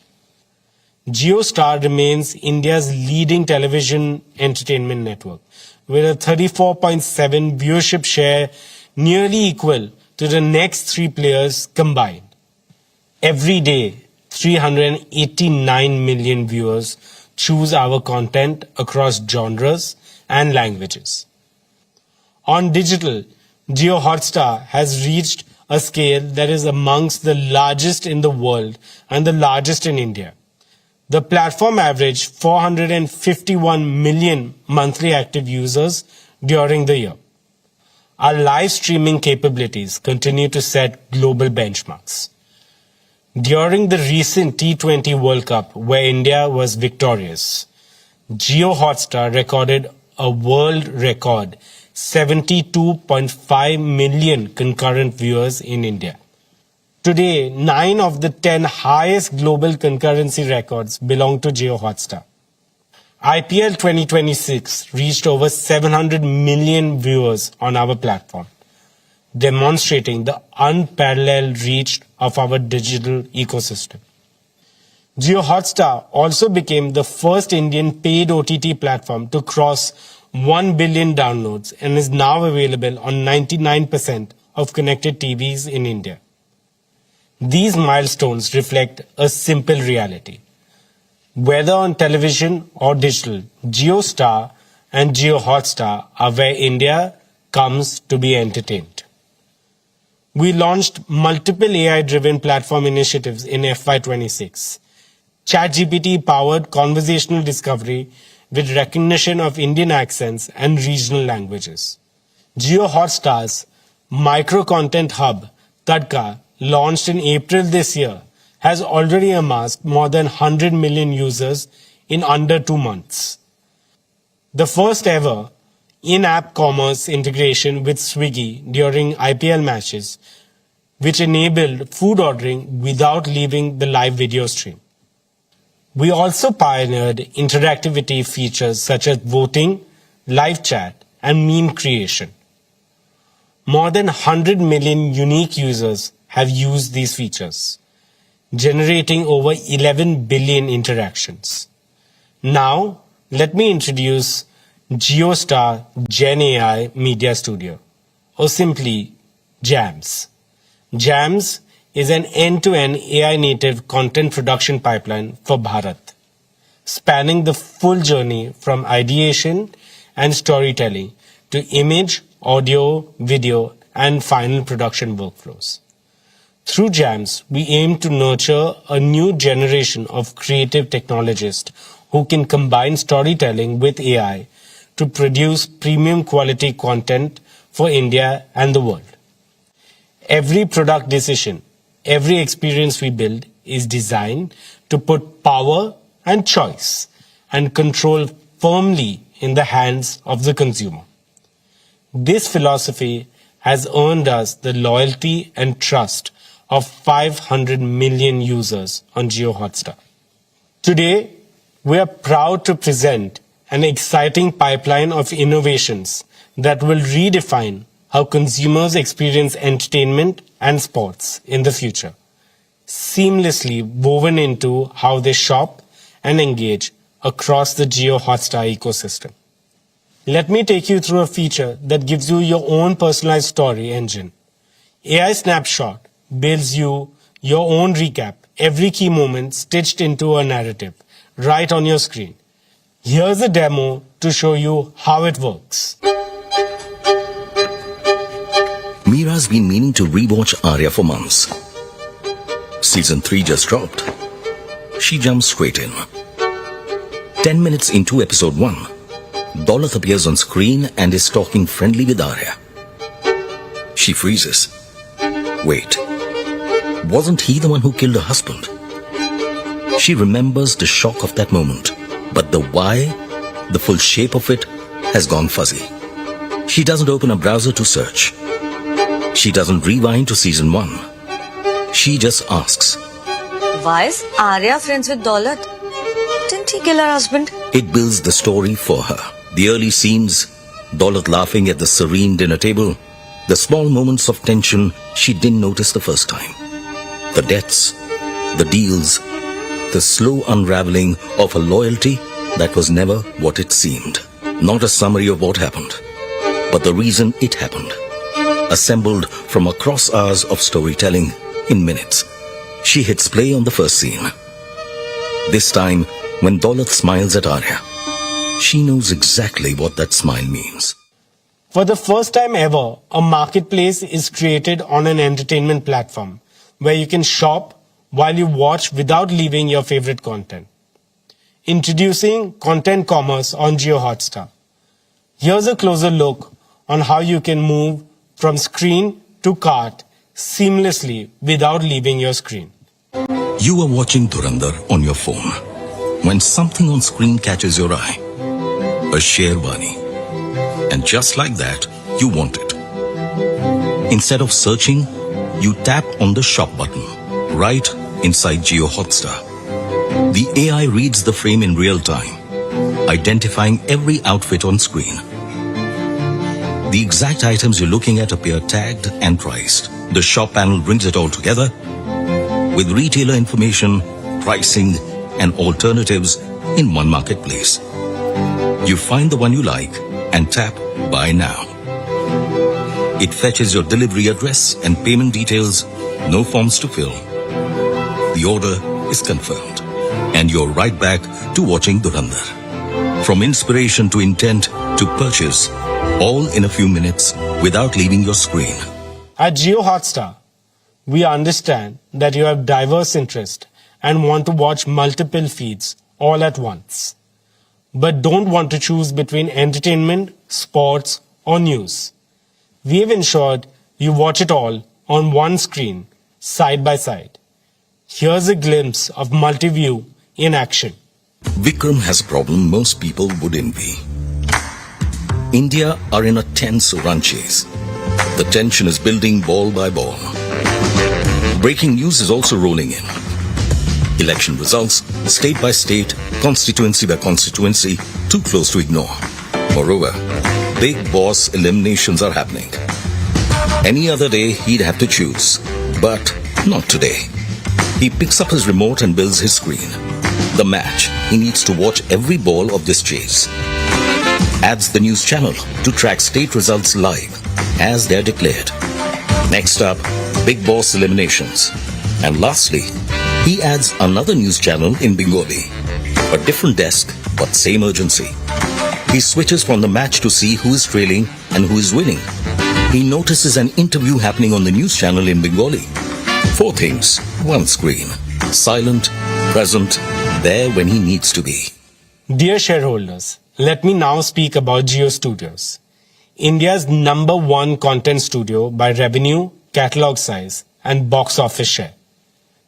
JioStar remains India's leading television entertainment network with a 34.7 viewership share nearly equal to the next three players combined. Every day, 389 million viewers choose our content across genres and languages. On digital, Jio Hotstar has reached a scale that is amongst the largest in the world and the largest in India. The platform averaged 451 million monthly active users during the year. our live streaming capabilities continue to set global benchmarks. During the recent T20 World Cup, where India was victorious, Jio Hotstar recorded a world record 72.5 million concurrent viewers in India. Today, 9 of the 10 highest global concurrency records belong to Jio Hotstar. IPL 2026 reached over 700 million viewers on our platform, demonstrating the unparalleled reach of our digital ecosystem. Jio Hotstar also became the first Indian paid OTT platform to cross 1 billion downloads and is now available on 99% of connected TVs in India. These milestones reflect a simple reality. Whether on television or digital, JioStar and Jio Hotstar are where India comes to be entertained. We launched multiple AI-driven platform initiatives in FY26. ChatGPT-powered conversational discovery with recognition of Indian accents and regional languages. Jio Hotstar's micro-content hub, Tadka, launched in April this year, has already amassed more than 100 million users in under 2 months. The first ever in-app commerce integration with Swiggy during IPL matches, which enabled food ordering without leaving the live video stream. We also pioneered interactivity features such as voting, live chat, and meme creation. More than 100 million unique users have used these features, generating over 11 billion interactions. Now, let me introduce JioStar Gen AI Media Studio, or simply JAMS. JAMS is an end-to-end AI-native content production pipeline for Bharat, spanning the full journey from ideation and storytelling to image, audio, video, and final production workflows. Through JAMS, we aim to nurture a new generation of creative technologists who can combine storytelling with AI to produce premium quality content for India and the world. Every product decision, every experience we build is designed to put power and choice and control firmly in the hands of the consumer. This philosophy has earned us the loyalty and trust of 500 million users on Jio Hotstar. Today, we are proud to present an exciting pipeline of innovations that will redefine how consumers experience entertainment and sports in the future, seamlessly woven into how they shop and engage across the Jio Hotstar ecosystem. Let me take you through a feature that gives you your own personalized story engine. AI Snapshot builds you your own recap, every key moment stitched into a narrative, right on your screen. Here's a demo to show you how it works. Meera's been meaning to rewatch Arya for months. Season 3 just dropped. She jumps straight in. 10 minutes into episode 1, Daulat appears on screen and is talking friendly with Arya. She freezes. Wait, wasn't he the one who killed her husband? She remembers the shock of that moment, but the why, the full shape of it, has gone fuzzy. She doesn't open a browser to search. She doesn't rewind to season 1. She just asks, why is Arya friends with Daulat? Didn't he kill her husband? It builds the story for her. The early scenes, Daulat laughing at the serene dinner table, the small moments of tension she didn't notice the first time. The deaths, the deals, the slow unraveling of a loyalty that was never what it seemed. Not a summary of what happened, but the reason it happened. Assembled from across hours of storytelling in minutes. She hits play on the first scene. This time, when Daulat smiles at Arya, she knows exactly what that smile means. For the first time ever, a marketplace is created on an entertainment platform where you can shop while you watch without leaving your favorite content. Introducing content commerce on Jio Hotstar. Here's a closer look on how you can move from screen to cart seamlessly without leaving your screen. You are watching Dhurandhar on your phone when something on screen catches your eye. A Sherwani. And just like that, you want it. Instead of searching, you tap on the shop button right inside Jio Hotstar. The AI reads the frame in real time, identifying every outfit on screen. The exact items you're looking at appear tagged and priced. The shop panel brings it all together with retailer information, pricing, and alternatives in one marketplace. You find the one you like and tap Buy Now. It fetches your delivery address and payment details, no forms to fill. The order is confirmed, and you're right back to watching Dhurandhar. From inspiration to intent to purchase, all in a few minutes without leaving your screen. At Jio Hotstar, we understand that you have diverse interests and want to watch multiple feeds all at once, but don't want to choose between entertainment, sports, or news. We have ensured you watch it all on one screen, side by side. Here's a glimpse of multi-view in action. Vikram has a problem most people would envy. India are in a tense run chase. The tension is building ball by ball. Breaking news is also rolling in. Election results, state by state, constituency by constituency, too close to ignore. Moreover, big boss eliminations are happening. Any other day, he'd have to choose. But not today. He picks up his remote and builds his screen. The match, he needs to watch every ball of this chase. Adds the news channel to track state results live as they're declared. Next up, big boss eliminations. And lastly, he adds another news channel in Bengali. A different desk, but same urgency. He switches from the match to see who is trailing and who is winning. He notices an interview happening on the news channel in Bengali. 4 things, one screen. Silent, present, there when he needs to be. Dear shareholders, let me now speak about Jio Studios, India's #1 content studio by revenue, catalog size, and box office share.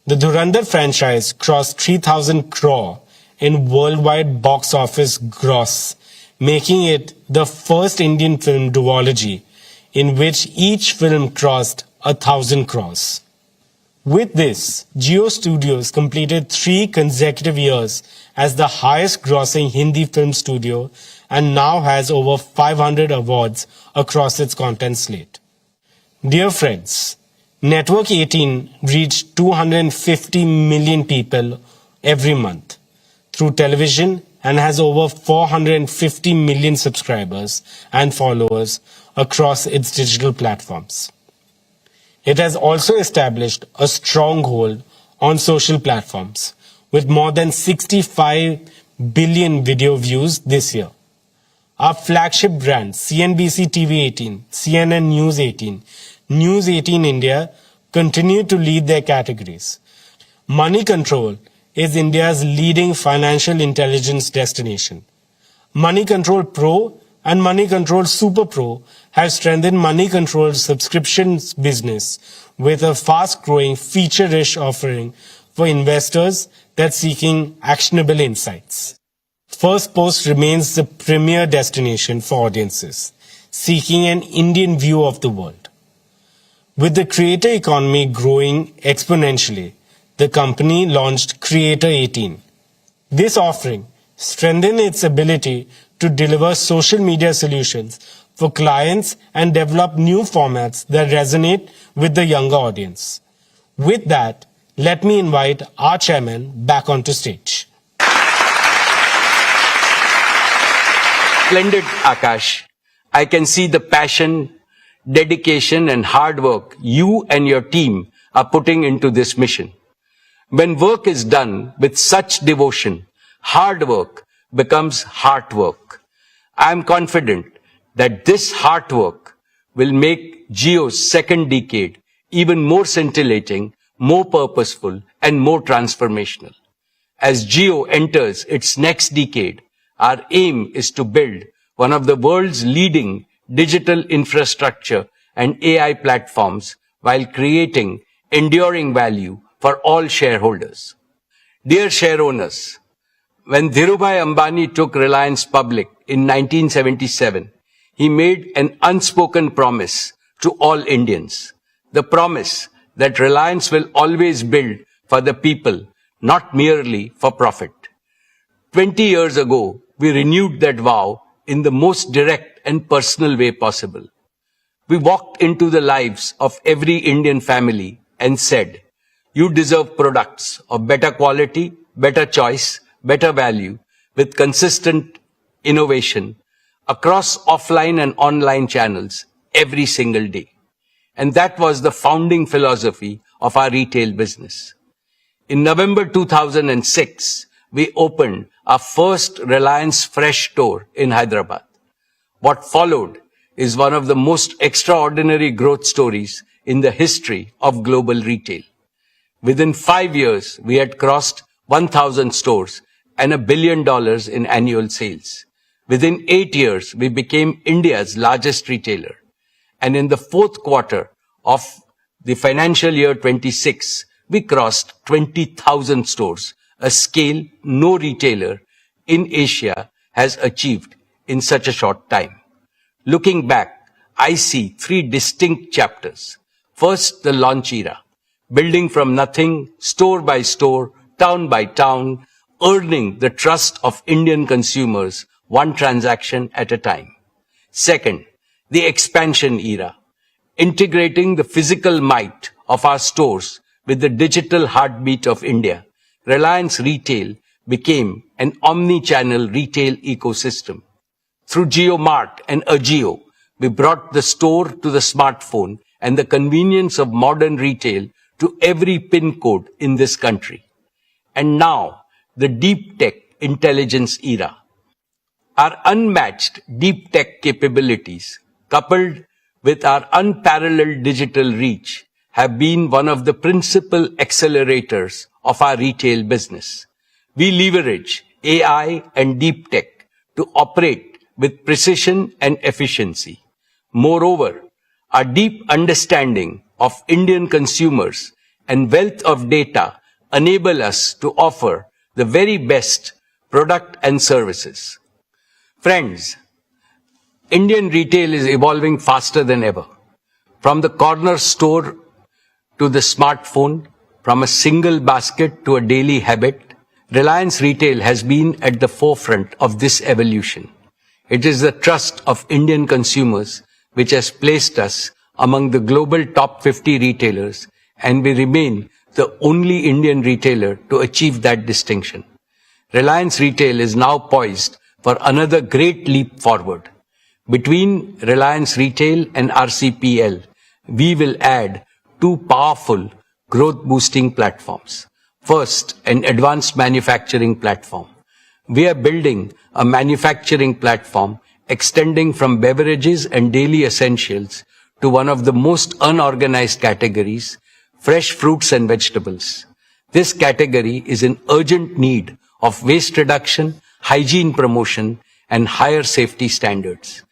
The Dhurandhar franchise crossed 3,000 crore in worldwide box office gross, making it the first Indian film duology in which each film crossed 1,000 crores. With this, Jio Studios completed 3 consecutive years as the highest grossing Hindi film studio and now has over 500 awards across its content slate. Dear friends, Network 18 reached 250 million people every month through television and has over 450 million subscribers and followers across its digital platforms. It has also established a stronghold on social platforms with more than 65 billion video views this year. Our flagship brands CNBC TV 18, CNN News 18, News 18 India continue to lead their categories. Money Control is India's leading financial intelligence destination. Money Control Pro and Money Control Super Pro have strengthened Money Control's subscriptions business with a fast-growing feature-rich offering for investors that's seeking actionable insights. First Post remains the premier destination for audiences seeking an Indian view of the world. With the creator economy growing exponentially, the company launched Creator 18. This offering strengthens its ability to deliver social media solutions for clients and develop new formats that resonate with the younger audience. With that, let me invite our chairman back onto stage. Splendid, Akash. I can see the passion, dedication, and hard work you and your team are putting into this mission. When work is done with such devotion, hard work becomes heart work. I am confident that this hard work will make Jio's second decade even more scintillating, more purposeful, and more transformational. As Jio enters its next decade, our aim is to build one of the world's leading digital infrastructure and AI platforms while creating enduring value for all shareholders. Dear shareowners, when Dhirubhai Ambani took Reliance public in 1977, he made an unspoken promise to all Indians. The promise that Reliance will always build for the people, not merely for profit. 20 years ago, we renewed that vow in the most direct and personal way possible. We walked into the lives of every Indian family and said, you deserve products of better quality, better choice, better value, with consistent innovation across offline and online channels every single day. And that was the founding philosophy of our retail business. In November 2006, we opened our first Reliance Fresh store in Hyderabad. What followed is one of the most extraordinary growth stories in the history of global retail. Within 5 years, we had crossed 1,000 stores and $1 billion in annual sales. Within 8 years, we became India's largest retailer. And in the fourth quarter of the financial year 26, we crossed 20,000 stores, a scale no retailer in Asia has achieved in such a short time. Looking back, I see 3 distinct chapters. First, the launch era, building from nothing, store by store, town by town, earning the trust of Indian consumers, one transaction at a time. Second, the expansion era, integrating the physical might of our stores with the digital heartbeat of India. Reliance Retail became an omni-channel retail ecosystem. Through JioMart and Ajio, we brought the store to the smartphone and the convenience of modern retail to every pin code in this country. And now, the deep tech intelligence era. Our unmatched deep tech capabilities, coupled with our unparalleled digital reach, have been one of the principal accelerators of our retail business. We leverage AI and deep tech to operate with precision and efficiency. Moreover, our deep understanding of Indian consumers and wealth of data enable us to offer the very best product and services. Friends, Indian retail is evolving faster than ever. From the corner store to the smartphone, from a single basket to a daily habit, Reliance Retail has been at the forefront of this evolution. It is the trust of Indian consumers which has placed us among the global top 50 retailers, and we remain the only Indian retailer to achieve that distinction. Reliance Retail is now poised for another great leap forward. Between Reliance Retail and RCPL, we will add 2 powerful growth-boosting platforms. First, an advanced manufacturing platform. We are building a manufacturing platform extending from beverages and daily essentials to one of the most unorganized categories, fresh fruits and vegetables. This category is in urgent need of waste reduction, hygiene promotion, and higher safety standards.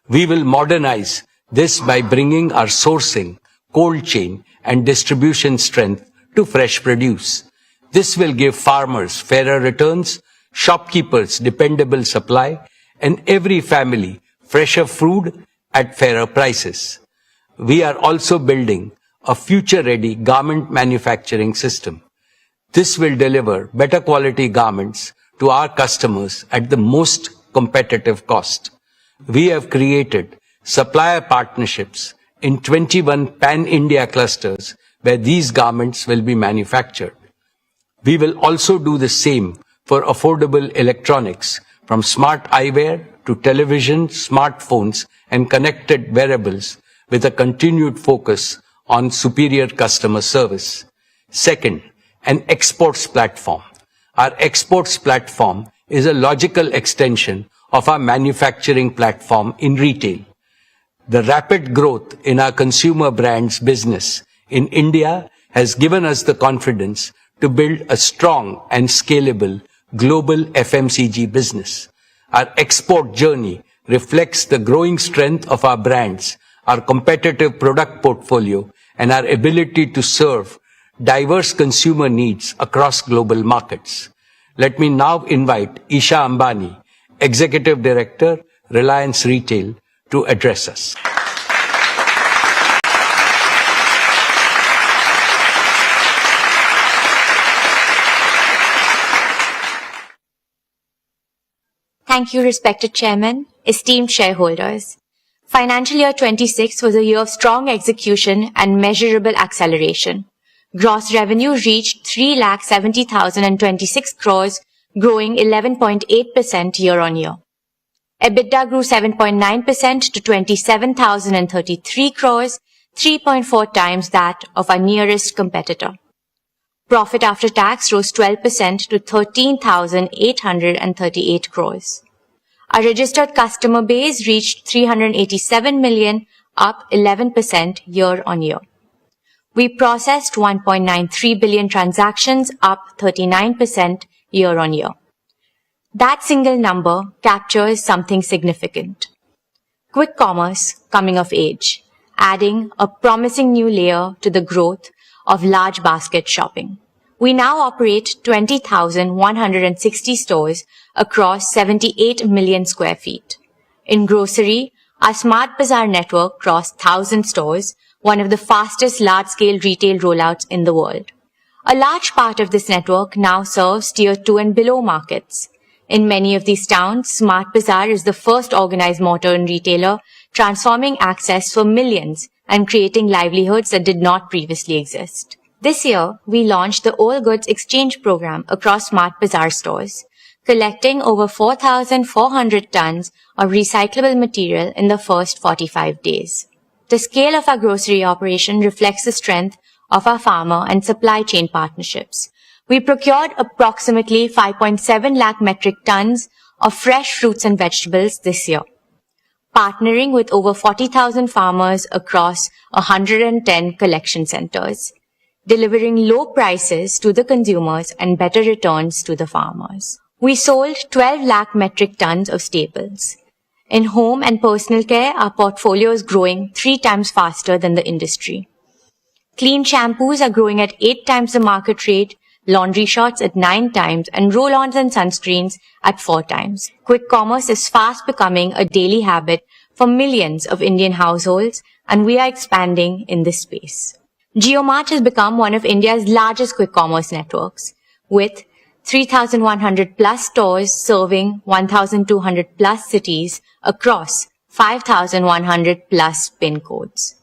We will modernize this by bringing our sourcing, cold chain, and distribution strength to fresh produce. This will give farmers fairer returns, shopkeepers dependable supply, and every family fresher food at fairer prices. We are also building a future-ready garment manufacturing system. This will deliver better quality garments to our customers at the most competitive cost. We have created supplier partnerships in 21 pan-India clusters where these garments will be manufactured. We will also do the same for affordable electronics, from smart eyewear to television, smartphones, and connected wearables, with a continued focus on superior customer service. Second, an exports platform. Our exports platform is a logical extension of our manufacturing platform in retail. The rapid growth in our consumer brands business in India has given us the confidence to build a strong and scalable global FMCG business. Our export journey reflects the growing strength of our brands, our competitive product portfolio, and our ability to serve diverse consumer needs across global markets. Let me now invite Isha Ambani, Executive Director, Reliance Retail, to address us. Thank you, respected Chairman, esteemed shareholders. Financial year 26 was a year of strong execution and measurable acceleration. Gross revenue reached 3,70,026 crores, growing 11.8% year-on-year. EBITDA grew 7.9% to 27,033 crores, 3.4 times that of our nearest competitor. Profit after tax rose 12% to 13,838 crores. Our registered customer base reached 387 million, up 11% year-on-year. We processed 1.93 billion transactions, up 39% year-on-year. That single number captures something significant. Quick commerce coming of age, adding a promising new layer to the growth of large basket shopping. We now operate 20,160 stores across 78 million square feet. In grocery, our Smart Bazaar network crossed 1,000 stores, one of the fastest large-scale retail rollouts in the world. A large part of this network now serves Tier 2 and below markets. In many of these towns, Smart Bazaar is the first organized modern retailer, transforming access for millions and creating livelihoods that did not previously exist. This year, we launched the All Goods Exchange program across Smart Bazaar stores, collecting over 4,400 tons of recyclable material in the first 45 days. The scale of our grocery operation reflects the strength of our farmer and supply chain partnerships. We procured approximately 5.7 lakh metric tons of fresh fruits and vegetables this year, partnering with over 40,000 farmers across 110 collection centers, delivering low prices to the consumers and better returns to the farmers. We sold 12 lakh metric tons of staples. In home and personal care, our portfolio is growing 3 times faster than the industry. Clean shampoos are growing at 8 times the market rate, laundry shots at 9 times, and roll-ons and sunscreens at 4 times. Quick commerce is fast becoming a daily habit for millions of Indian households, and we are expanding in this space. JioMart has become one of India's largest quick commerce networks, with 3,100 plus stores serving 1,200 plus cities across 5,100 plus PIN codes.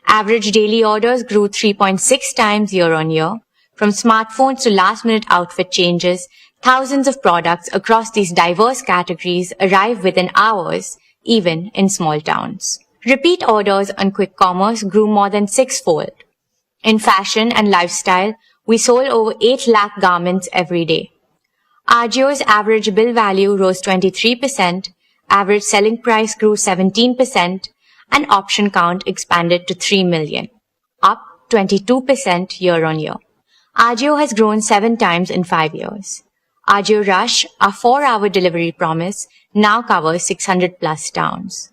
Average daily orders grew 3.6 times year-on-year. From smartphones to last-minute outfit changes, thousands of products across these diverse categories arrive within hours, even in small towns. Repeat orders on quick commerce grew more than 6-fold. In fashion and lifestyle, we sold over 8 lakh garments every day. Ajio's average bill value rose 23%, average selling price grew 17%, and option count expanded to 3 million, up 22% year-on-year. Ajio has grown 7 times in 5 years. Ajio Rush, our 4-hour delivery promise, now covers 600 plus towns.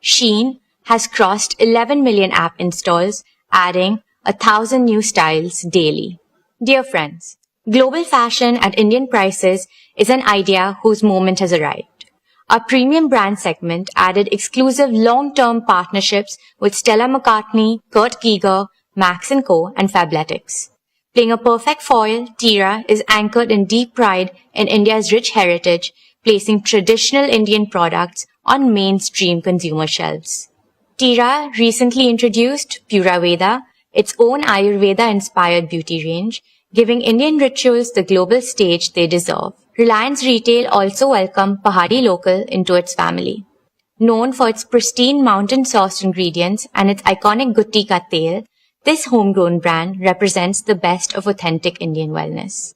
Shein has crossed 11 million app installs, adding 1,000 new styles daily. Dear friends, global fashion at Indian prices is an idea whose moment has arrived. Our premium brand segment added exclusive long-term partnerships with Stella McCartney, Kurt Geiger, Max & Co. and Fabletics. Playing a perfect foil, Tira is anchored in deep pride in India's rich heritage, placing traditional Indian products on mainstream consumer shelves. Tira recently introduced Pura Veda, its own Ayurveda-inspired beauty range, giving Indian rituals the global stage they deserve. Reliance Retail also welcomed Pahadi Local into its family. Known for its pristine mountain-sourced ingredients and its iconic Gutti Ka Tel, this homegrown brand represents the best of authentic Indian wellness.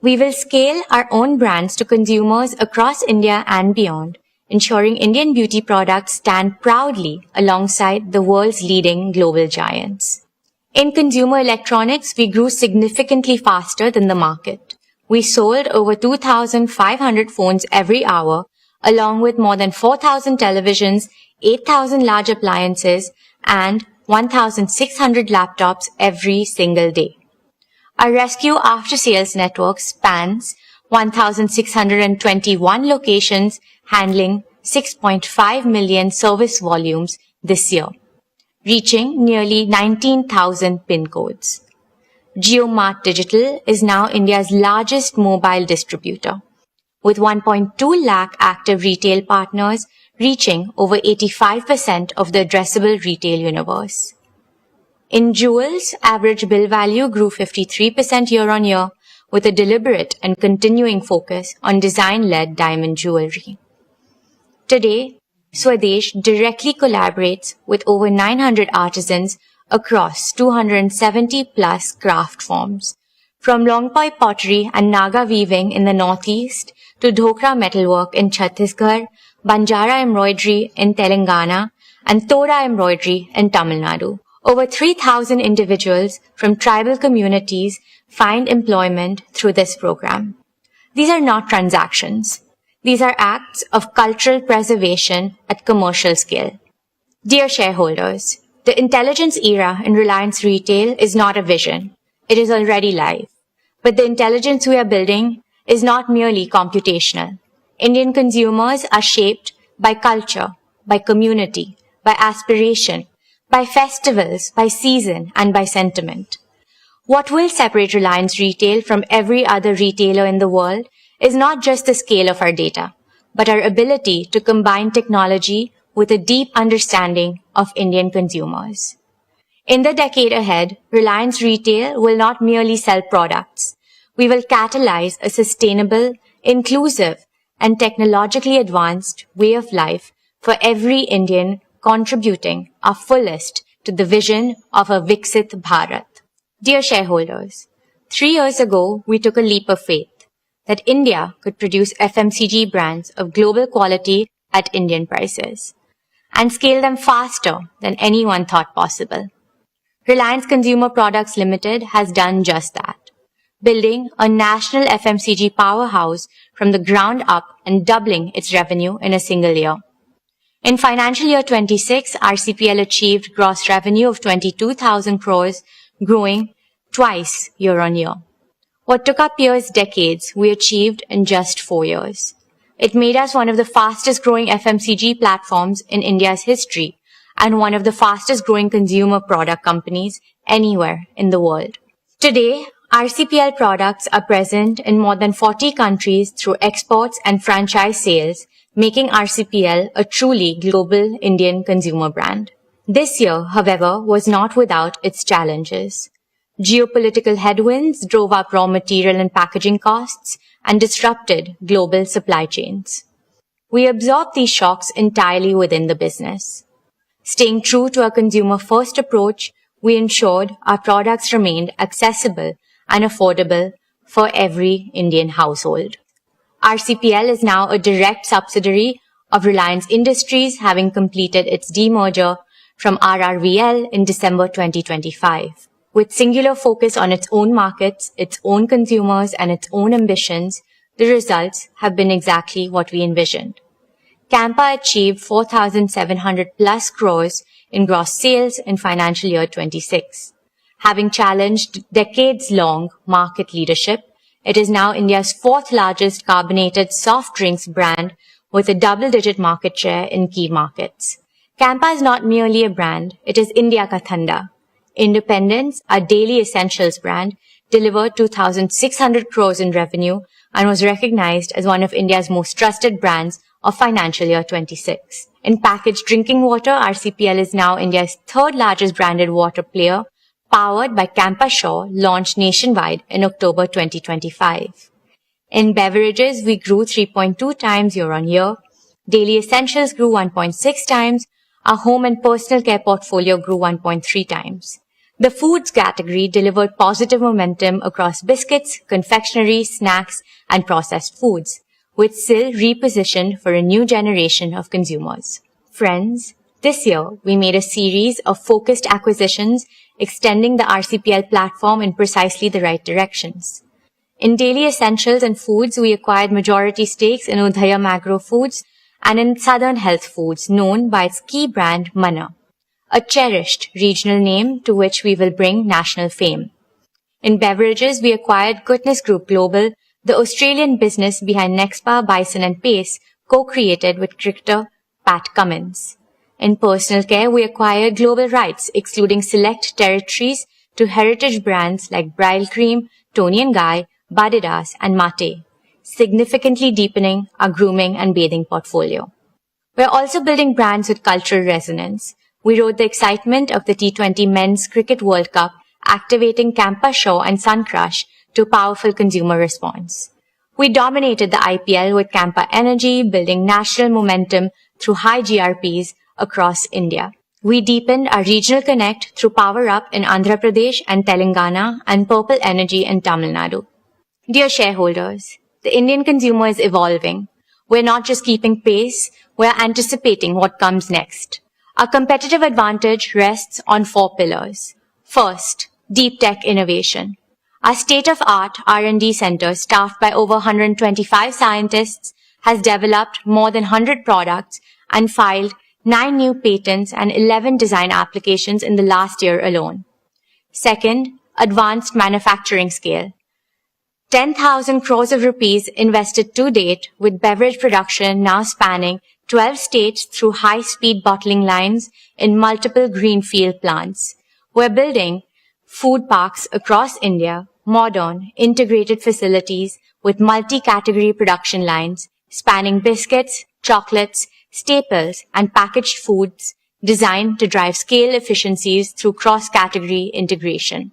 We will scale our own brands to consumers across India and beyond, ensuring Indian beauty products stand proudly alongside the world's leading global giants. In consumer electronics, we grew significantly faster than the market. We sold over 2,500 phones every hour, along with more than 4,000 televisions, 8,000 large appliances, and 1,600 laptops every single day. Our rescue after-sales network spans 1,621 locations, handling 6.5 million service volumes this year, reaching nearly 19,000 PIN codes. JioMart Digital is now India's largest mobile distributor, with 1.2 lakh active retail partners reaching over 85% of the addressable retail universe. In jewels, average bill value grew 53% year-on-year, with a deliberate and continuing focus on design-led diamond jewelry. Today, Swadesh directly collaborates with over 900 artisans across 270 plus craft forms, from Longpai pottery and Naga weaving in the Northeast to Dhokra metalwork in Chhattisgarh, Banjara embroidery in Telangana, and Tora embroidery in Tamil Nadu. Over 3,000 individuals from tribal communities find employment through this program. These are not transactions. These are acts of cultural preservation at commercial scale. Dear shareholders, the intelligence era in Reliance Retail is not a vision. It is already live. But the intelligence we are building is not merely computational. Indian consumers are shaped by culture, by community, by aspiration, by festivals, by season, and by sentiment. What will separate Reliance Retail from every other retailer in the world is not just the scale of our data, but our ability to combine technology with a deep understanding of Indian consumers. In the decade ahead, Reliance Retail will not merely sell products. We will catalyze a sustainable, inclusive, and technologically advanced way of life for every Indian, contributing our fullest to the vision of a Viksit Bharat. Dear shareholders, 3 years ago, we took a leap of faith that India could produce FMCG brands of global quality at Indian prices and scale them faster than anyone thought possible. Reliance Consumer Products Limited has done just that, building a national FMCG powerhouse from the ground up and doubling its revenue in a single year. In financial year 26, RCPL achieved gross revenue of 22,000 crores, growing twice year-on-year. What took our peers decades, we achieved in just 4 years. It made us one of the fastest growing FMCG platforms in India's history and one of the fastest growing consumer product companies anywhere in the world. Today, RCPL products are present in more than 40 countries through exports and franchise sales, making RCPL a truly global Indian consumer brand. This year, however, was not without its challenges. Geopolitical headwinds drove up raw material and packaging costs and disrupted global supply chains. We absorbed these shocks entirely within the business. Staying true to our consumer-first approach, we ensured our products remained accessible and affordable for every Indian household. RCPL is now a direct subsidiary of Reliance Industries, having completed its demerger from RRVL in December 2025. With singular focus on its own markets, its own consumers, and its own ambitions, the results have been exactly what we envisioned. Campa achieved 4,700 plus crores in gross sales in financial year 26. Having challenged decades-long market leadership, it is now India's 4th largest carbonated soft drinks brand with a double-digit market share in key markets. Campa is not merely a brand, it is India Ka Thanda. Independence, our daily essentials brand, delivered 2,600 crores in revenue and was recognized as one of India's most trusted brands of financial year 26. In packaged drinking water, RCPL is now India's 3rd largest branded water player, powered by Campa Shaw, launched nationwide in October 2025. In beverages, we grew 3.2 times year-on-year. Daily essentials grew 1.6 times. Our home and personal care portfolio grew 1.3 times. The foods category delivered positive momentum across biscuits, confectionery, snacks, and processed foods, with SIL repositioned for a new generation of consumers. Friends, this year we made a series of focused acquisitions extending the RCPL platform in precisely the right directions. In daily essentials and foods, we acquired majority stakes in Udayam Agro Foods and in southern health foods known by its key brand Manna, a cherished regional name to which we will bring national fame. In beverages, we acquired Goodness Group Global, the Australian business behind Nexpa, Bison and Pace, co-created with cricketer Pat Cummins. In personal care, we acquired global rights, excluding select territories, to heritage brands like Bryle Cream, Toni & Guy, Badidas and Mate, significantly deepening our grooming and bathing portfolio. We're also building brands with cultural resonance. We rode the excitement of the T20 Men's Cricket World Cup, activating Campa Shaw and Sun Crush to powerful consumer response. We dominated the IPL with Campa Energy, building national momentum through high GRPs across India. We deepened our regional connect through Power Up in Andhra Pradesh and Telangana and Purple Energy in Tamil Nadu. Dear shareholders, the Indian consumer is evolving. We're not just keeping pace, we're anticipating what comes next. Our competitive advantage rests on 4 pillars. First, deep tech innovation. Our state-of-art R&D center, staffed by over 125 scientists, has developed more than 100 products and filed 9 new patents and 11 design applications in the last year alone. Second, advanced manufacturing scale. 10,000 crores of rupees invested to date, with beverage production now spanning 12 states through high-speed bottling lines in multiple greenfield plants. We're building food parks across India, modern, integrated facilities with multi-category production lines spanning biscuits, chocolates, staples, and packaged foods designed to drive scale efficiencies through cross-category integration.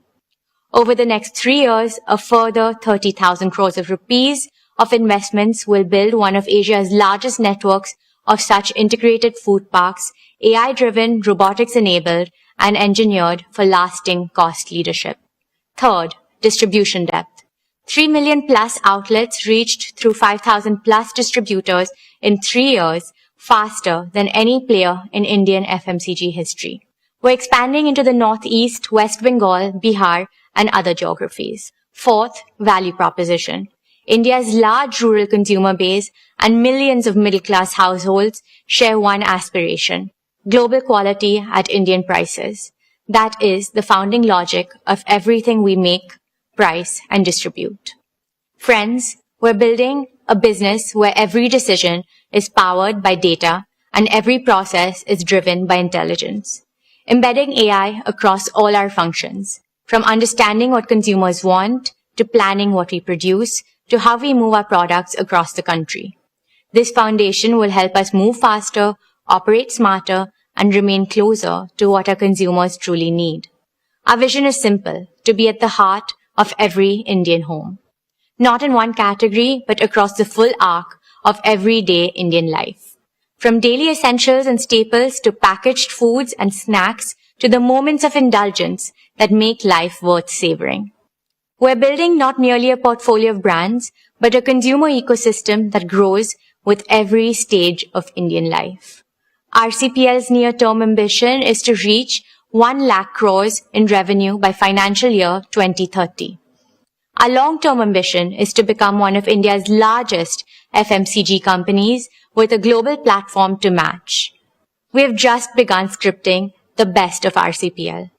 Over the next 3 years, a further 30,000 crores of rupees of investments will build one of Asia's largest networks of such integrated food parks, AI-driven, robotics-enabled, and engineered for lasting cost leadership. Third, distribution depth. 3 million plus outlets reached through 5,000 plus distributors in 3 years, faster than any player in Indian FMCG history. We're expanding into the Northeast, West Bengal, Bihar, and other geographies. Fourth, value proposition. India's large rural consumer base and millions of middle-class households share one aspiration: global quality at Indian prices. That is the founding logic of everything we make, price, and distribute. Friends, we're building a business where every decision is powered by data and every process is driven by intelligence. Embedding AI across all our functions, from understanding what consumers want, to planning what we produce, to how we move our products across the country. This foundation will help us move faster, operate smarter, and remain closer to what our consumers truly need. Our vision is simple: to be at the heart of every Indian home. Not in one category, but across the full arc of everyday Indian life. From daily essentials and staples to packaged foods and snacks to the moments of indulgence that make life worth savoring. We're building not merely a portfolio of brands, but a consumer ecosystem that grows with every stage of Indian life. RCPL's near-term ambition is to reach 1 lakh crores in revenue by financial year 2030. Our long-term ambition is to become one of India's largest FMCG companies with a global platform to match. We have just begun scripting the best of RCPL.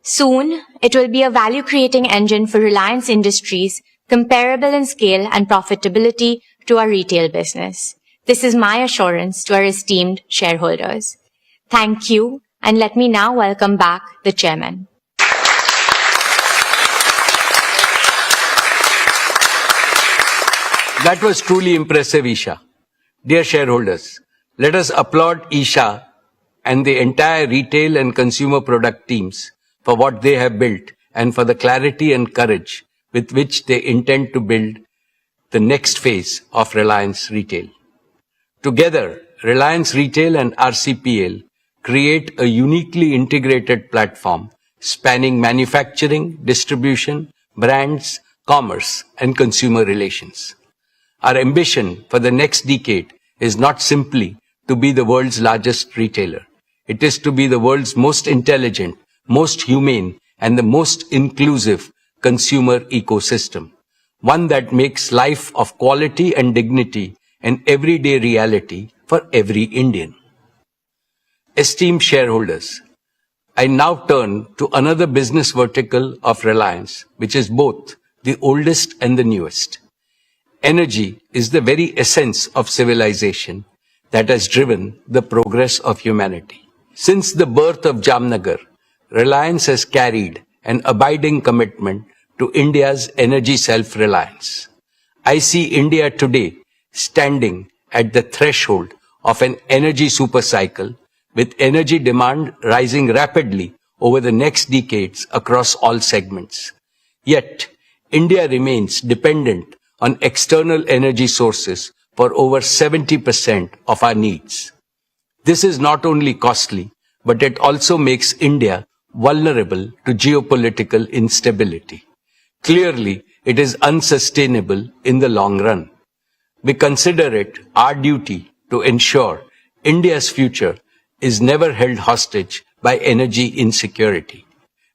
Soon, it will be a value-creating engine for Reliance Industries, comparable in scale and profitability to our retail business. This is my assurance to our esteemed shareholders. Thank you, and let me now welcome back the Chairman. That was truly impressive, Isha. Dear shareholders, let us applaud Isha and the entire retail and consumer product teams for what they have built and for the clarity and courage with which they intend to build the next phase of Reliance Retail. Together, Reliance Retail and RCPL create a uniquely integrated platform spanning manufacturing, distribution, brands, commerce, and consumer relations. Our ambition for the next decade is not simply to be the world's largest retailer. It is to be the world's most intelligent, most humane, and the most inclusive consumer ecosystem, one that makes life of quality and dignity an everyday reality for every Indian. Esteemed shareholders, I now turn to another business vertical of Reliance, which is both the oldest and the newest. Energy is the very essence of civilization that has driven the progress of humanity. Since the birth of Jamnagar, Reliance has carried an abiding commitment to India's energy self-reliance. I see India today standing at the threshold of an energy supercycle, with energy demand rising rapidly over the next decades across all segments. Yet, India remains dependent on external energy sources for over 70% of our needs. This is not only costly, but it also makes India vulnerable to geopolitical instability. Clearly, it is unsustainable in the long run. We consider it our duty to ensure India's future is never held hostage by energy insecurity.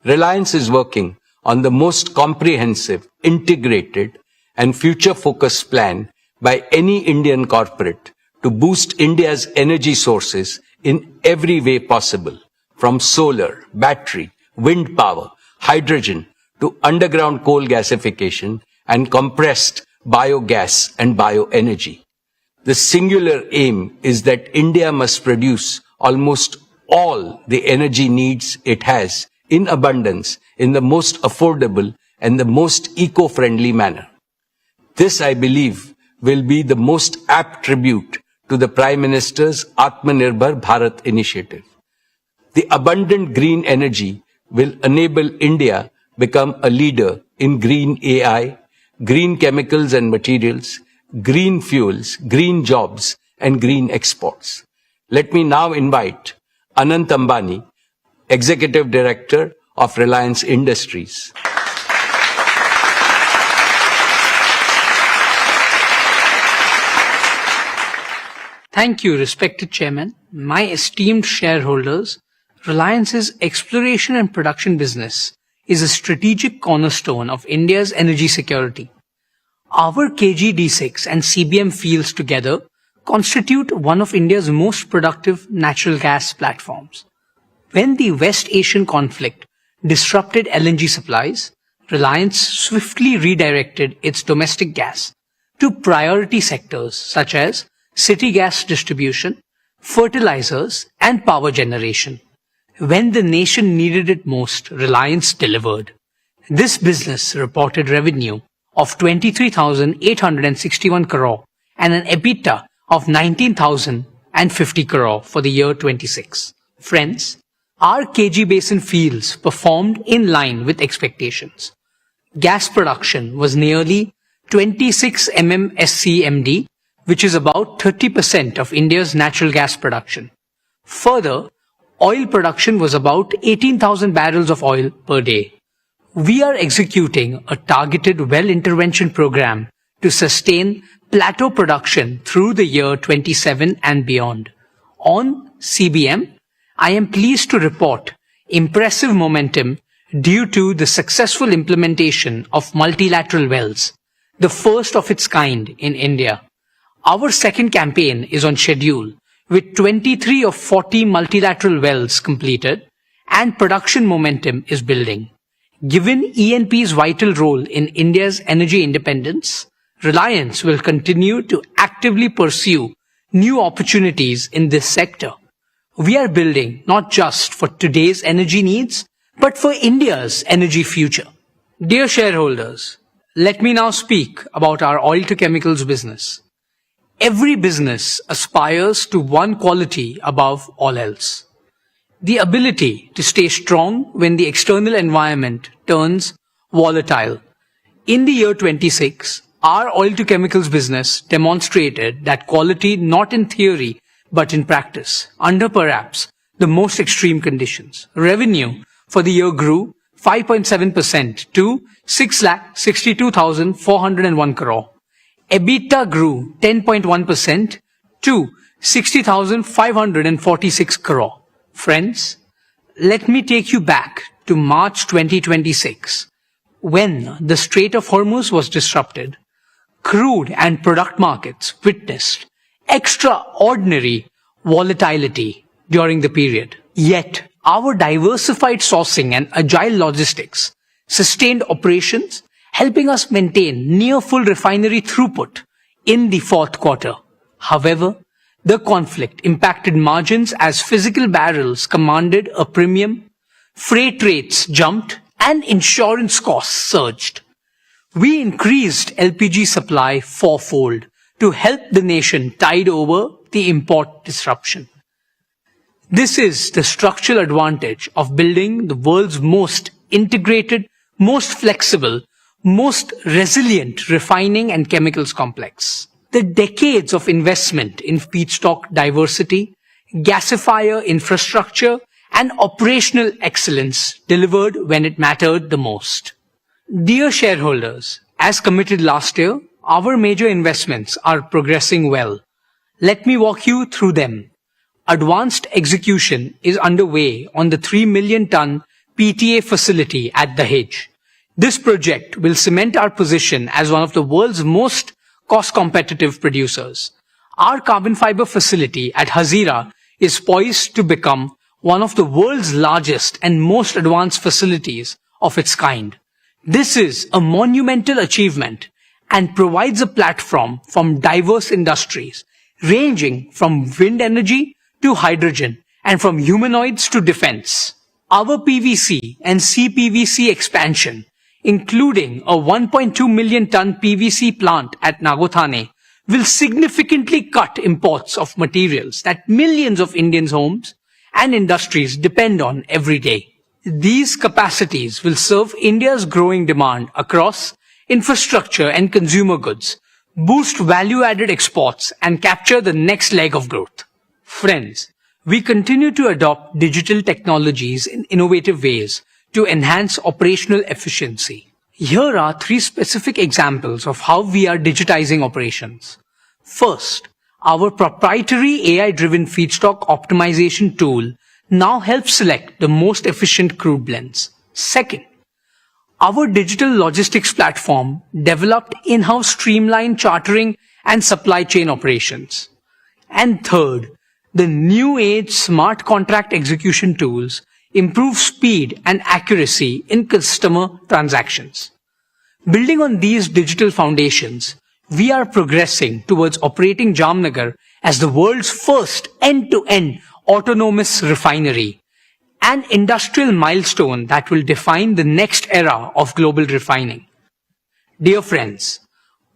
Reliance is working on the most comprehensive, integrated, and future-focused plan by any Indian corporate to boost India's energy sources in every way possible, from solar, battery, wind power, hydrogen, to underground coal gasification and compressed biogas and bioenergy. The singular aim is that India must produce almost all the energy needs it has in abundance in the most affordable and the most eco-friendly manner. This, I believe, will be the most apt tribute to the Prime Minister's Atmanirbhar Bharat initiative. The abundant green energy will enable India become a leader in green AI, green chemicals and materials, green fuels, green jobs, and green exports. Let me now invite Anant Ambani, Executive Director of Reliance Industries. Thank you, respected Chairman. My esteemed shareholders, Reliance's exploration and production business is a strategic cornerstone of India's energy security. Our KG-D6 and CBM fields together constitute one of India's most productive natural gas platforms. When the West Asian conflict disrupted LNG supplies, Reliance swiftly redirected its domestic gas to priority sectors such as city gas distribution, fertilizers, and power generation. When the nation needed it most, Reliance delivered. This business reported revenue of 23,861 crore and an EBITDA of 19,050 crore for the year 26. Friends, our KG Basin fields performed in line with expectations. Gas production was nearly 26 MMSCMD, which is about 30% of India's natural gas production. Further, oil production was about 18,000 barrels of oil per day. We are executing a targeted well intervention program to sustain plateau production through the year 27 and beyond. On CBM, I am pleased to report impressive momentum due to the successful implementation of multilateral wells, the first of its kind in India. Our second campaign is on schedule, with 23 of 40 multilateral wells completed, and production momentum is building. Given ENP's vital role in India's energy independence, Reliance will continue to actively pursue new opportunities in this sector. We are building not just for today's energy needs, but for India's energy future. Dear shareholders, let me now speak about our oil-to-chemicals business. Every business aspires to one quality above all else: the ability to stay strong when the external environment turns volatile. In the year 26, our oil-to-chemicals business demonstrated that quality not in theory but in practice, under perhaps the most extreme conditions. Revenue for the year grew 5.7% to 6,62,401 crore. EBITDA grew 10.1% to 60,546 crore. Friends, let me take you back to March 2026, when the Strait of Hormuz was disrupted. crude and product markets witnessed extraordinary volatility during the period. Yet, our diversified sourcing and agile logistics sustained operations, helping us maintain near full refinery throughput in the fourth quarter. However, the conflict impacted margins as physical barrels commanded a premium, freight rates jumped, and insurance costs surged. We increased LPG supply fourfold to help the nation tide over the import disruption. This is the structural advantage of building the world's most integrated, most flexible, most resilient refining and chemicals complex. The decades of investment in feedstock diversity, gasifier infrastructure, and operational excellence delivered when it mattered the most. Dear shareholders, as committed last year, our major investments are progressing well. Let me walk you through them. Advanced execution is underway on the 3 million ton PTA facility at Dahej. This project will cement our position as one of the world's most cost-competitive producers. Our carbon fiber facility at Hazira is poised to become one of the world's largest and most advanced facilities of its kind. This is a monumental achievement and provides a platform from diverse industries, ranging from wind energy to hydrogen and from humanoids to defense. Our PVC and CPVC expansion, including a 1.2 million ton PVC plant at Nagothane, will significantly cut imports of materials that millions of Indians' homes and industries depend on every day. These capacities will serve India's growing demand across infrastructure and consumer goods, boost value-added exports, and capture the next leg of growth. Friends, we continue to adopt digital technologies in innovative ways to enhance operational efficiency. Here are 3 specific examples of how we are digitizing operations. First, our proprietary AI-driven feedstock optimization tool now helps select the most efficient crude blends. Second, our digital logistics platform developed in-house streamlined chartering and supply chain operations. And third, the new age smart contract execution tools improve speed and accuracy in customer transactions. Building on these digital foundations, we are progressing towards operating Jamnagar as the world's first end-to-end autonomous refinery, an industrial milestone that will define the next era of global refining. Dear friends,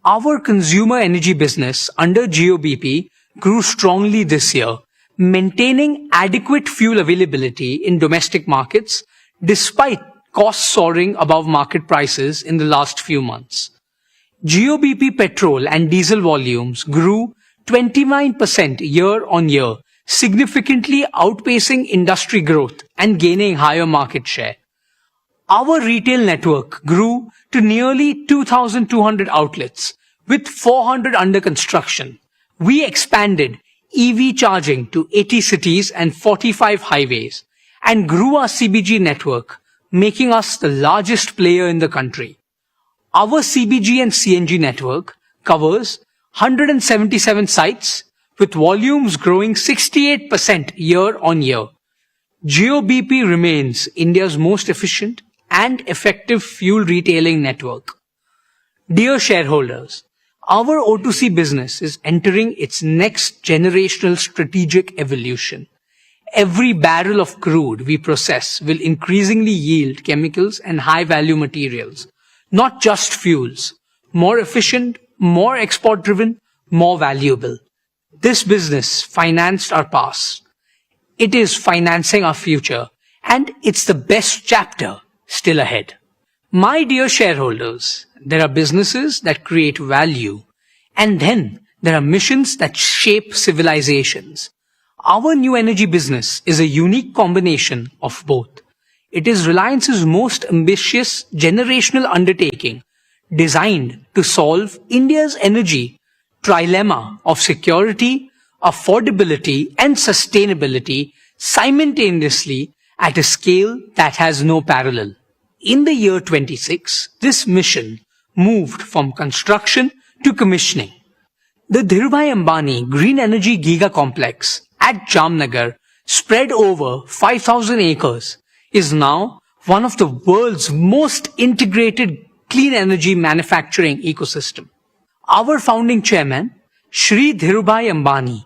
our consumer energy business under GOBP grew strongly this year, maintaining adequate fuel availability in domestic markets despite costs soaring above market prices in the last few months. GOBP petrol and diesel volumes grew 29% year-on-year, significantly outpacing industry growth and gaining higher market share. Our retail network grew to nearly 2,200 outlets, with 400 under construction. We expanded EV charging to 80 cities and 45 highways, and grew our CBG network, making us the largest player in the country. Our CBG and CNG network covers 177 sites, with volumes growing 68% year-on-year. GOBP remains India's most efficient and effective fuel retailing network. Dear shareholders, our O2C business is entering its next generational strategic evolution. Every barrel of crude we process will increasingly yield chemicals and high-value materials, not just fuels. More efficient, more export-driven, more valuable. This business financed our past. It is financing our future, and it's the best chapter still ahead. My dear shareholders, there are businesses that create value, and then there are missions that shape civilizations. Our new energy business is a unique combination of both. It is Reliance's most ambitious generational undertaking, designed to solve India's energy trilemma of security, affordability, and sustainability simultaneously at a scale that has no parallel. In the year 26, this mission moved from construction to commissioning. The Dhirubhai Ambani Green Energy Giga Complex at Jamnagar, spread over 5,000 acres, is now one of the world's most integrated clean energy manufacturing ecosystem. Our founding chairman, Shri Dhirubhai Ambani,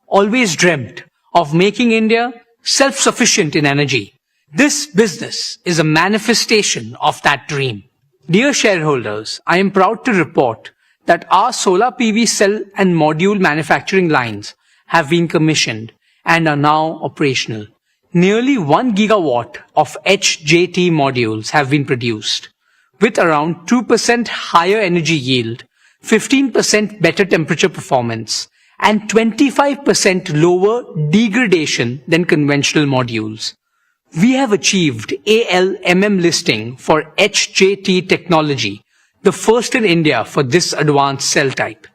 always dreamt of making India self-sufficient in energy. This business is a manifestation of that dream. Dear shareholders, I am proud to report that our solar PV cell and module manufacturing lines have been commissioned and are now operational. Nearly 1 gigawatt of HJT modules have been produced, with around 2% higher energy yield, 15% better temperature performance, and 25% lower degradation than conventional modules. We have achieved ALMM listing for HJT technology, the first in India for this advanced cell type.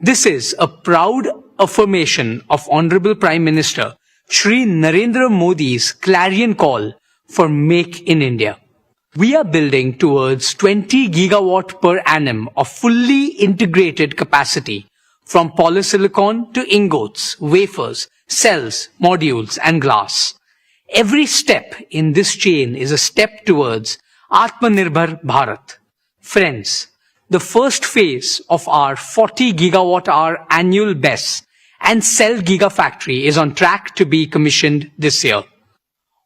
This is a proud affirmation of Honorable Prime Minister Shri Narendra Modi's clarion call for Make in India. We are building towards 20 gigawatt per annum of fully integrated capacity from polysilicon to ingots, wafers, cells, modules and glass. Every step in this chain is a step towards Atmanirbhar Bharat. Friends, the first phase of our 40 gigawatt-hour annual BESS and cell gigafactory is on track to be commissioned this year.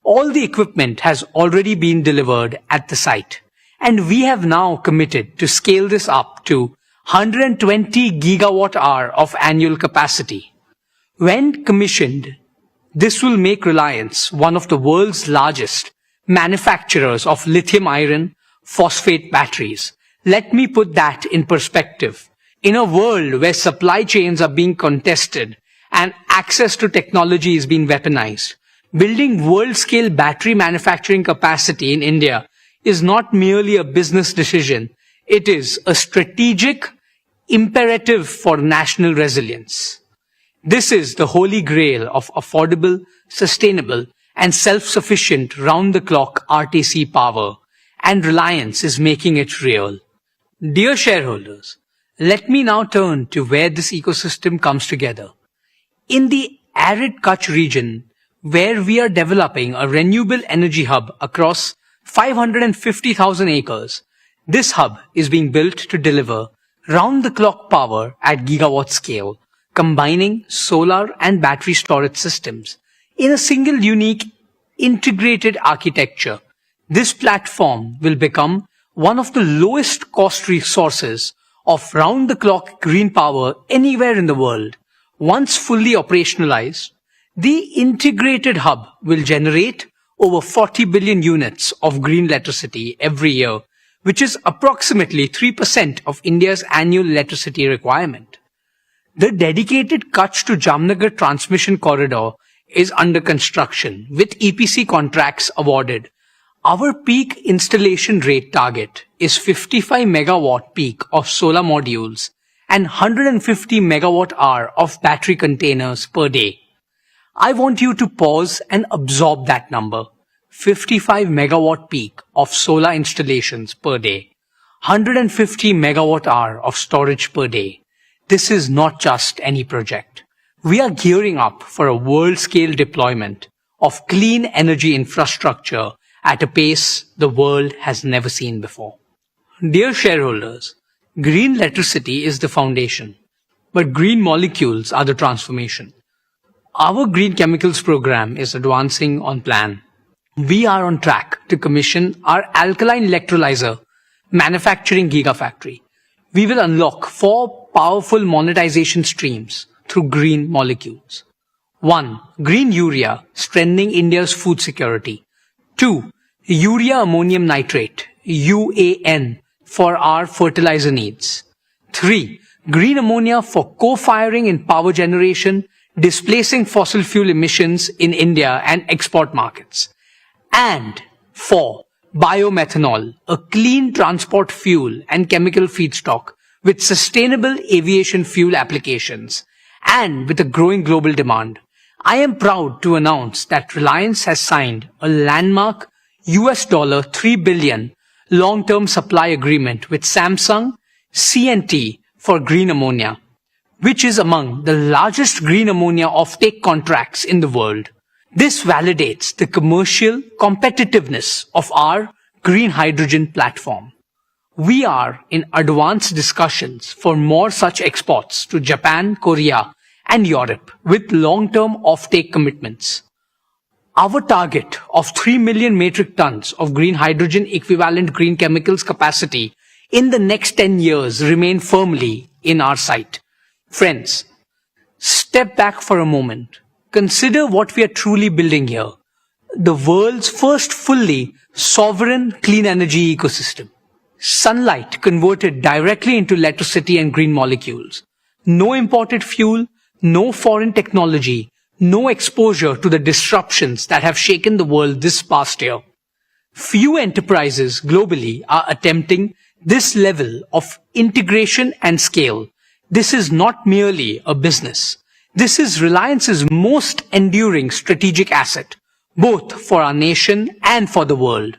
All the equipment has already been delivered at the site, and we have now committed to scale this up to 120 gigawatt-hour of annual capacity. When commissioned, this will make Reliance one of the world's largest manufacturers of lithium iron phosphate batteries. Let me put that in perspective. In a world where supply chains are being contested and access to technology is being weaponized, building world-scale battery manufacturing capacity in India is not merely a business decision. It is a strategic imperative for national resilience. This is the holy grail of affordable, sustainable, and self-sufficient round-the-clock RTC power, and Reliance is making it real. Dear shareholders, let me now turn to where this ecosystem comes together. In the arid Kutch region, where we are developing a renewable energy hub across 550,000 acres, this hub is being built to deliver round-the-clock power at gigawatt scale, combining solar and battery storage systems in a single unique integrated architecture. This platform will become one of the lowest cost resources of round-the-clock green power anywhere in the world. Once fully operationalized, the integrated hub will generate over 40 billion units of green electricity every year, which is approximately 3% of India's annual electricity requirement. The dedicated Kutch to Jamnagar transmission corridor is under construction with EPC contracts awarded. Our peak installation rate target is 55 megawatt peak of solar modules and 150 megawatt hour of battery containers per day. I want you to pause and absorb that number. 55 megawatt peak of solar installations per day. 150 megawatt hour of storage per day. This is not just any project. We are gearing up for a world-scale deployment of clean energy infrastructure at a pace the world has never seen before. Dear shareholders, green electricity is the foundation, but green molecules are the transformation. Our green chemicals program is advancing on plan. We are on track to commission our alkaline electrolyzer manufacturing gigafactory. We will unlock 4 powerful monetization streams through green molecules. 1. Green urea, strengthening India's food security. 2. Urea ammonium nitrate, UAN, for our fertilizer needs. 3. Green ammonia for co-firing in power generation, displacing fossil fuel emissions in India and export markets. And 4. Biomethanol, a clean transport fuel and chemical feedstock with sustainable aviation fuel applications and with a growing global demand. I am proud to announce that Reliance has signed a landmark $3 billion long-term supply agreement with Samsung C&T for green ammonia, which is among the largest green ammonia offtake contracts in the world. This validates the commercial competitiveness of our green hydrogen platform. We are in advanced discussions for more such exports to Japan, Korea, and Europe with long-term offtake commitments. Our target of 3 million metric tons of green hydrogen equivalent green chemicals capacity in the next 10 years remain firmly in our sight. Friends, step back for a moment. Consider what we are truly building here. The world's first fully sovereign clean energy ecosystem. Sunlight converted directly into electricity and green molecules. No imported fuel, no foreign technology, no exposure to the disruptions that have shaken the world this past year. Few enterprises globally are attempting this level of integration and scale. This is not merely a business. This is Reliance's most enduring strategic asset, both for our nation and for the world.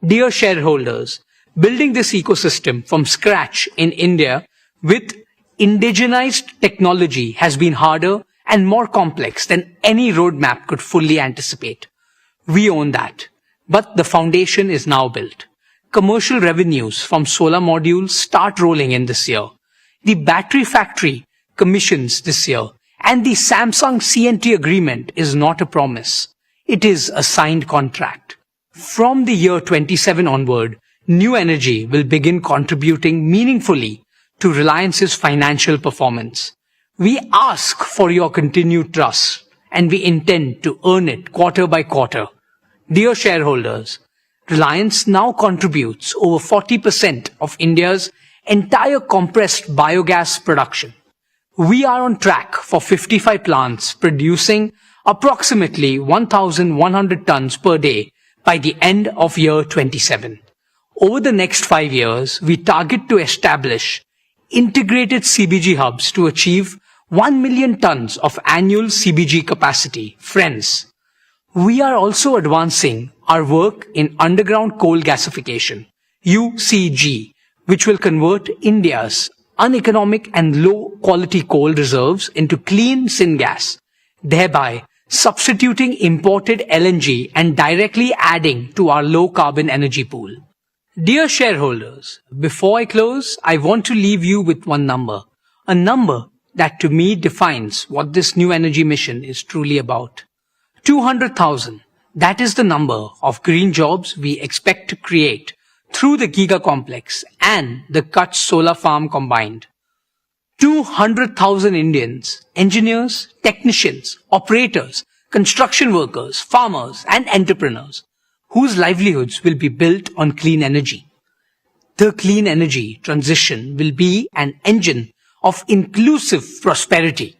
Dear shareholders, building this ecosystem from scratch in India with indigenized technology has been harder and more complex than any roadmap could fully anticipate. We own that. But the foundation is now built. Commercial revenues from solar modules start rolling in this year. The battery factory commissions this year. And the Samsung CNT agreement is not a promise. It is a signed contract. From the year 27 onward, new energy will begin contributing meaningfully to Reliance's financial performance. We ask for your continued trust, and we intend to earn it quarter by quarter. Dear shareholders, Reliance now contributes over 40% of India's entire compressed biogas production. We are on track for 55 plants producing approximately 1,100 tons per day by the end of year 27. Over the next 5 years, we target to establish integrated CBG hubs to achieve 1 million tons of annual CBG capacity. Friends, we are also advancing our work in underground coal gasification, UCG, which will convert India's uneconomic and low-quality coal reserves into clean syngas, thereby substituting imported LNG and directly adding to our low-carbon energy pool. Dear shareholders, before I close, I want to leave you with one number, a number that to me defines what this new energy mission is truly about. 200,000, that is the number of green jobs we expect to create through the Giga Complex and the Kutch Solar Farm combined. 200,000 Indians, engineers, technicians, operators, construction workers, farmers and entrepreneurs whose livelihoods will be built on clean energy. The clean energy transition will be an engine of inclusive prosperity.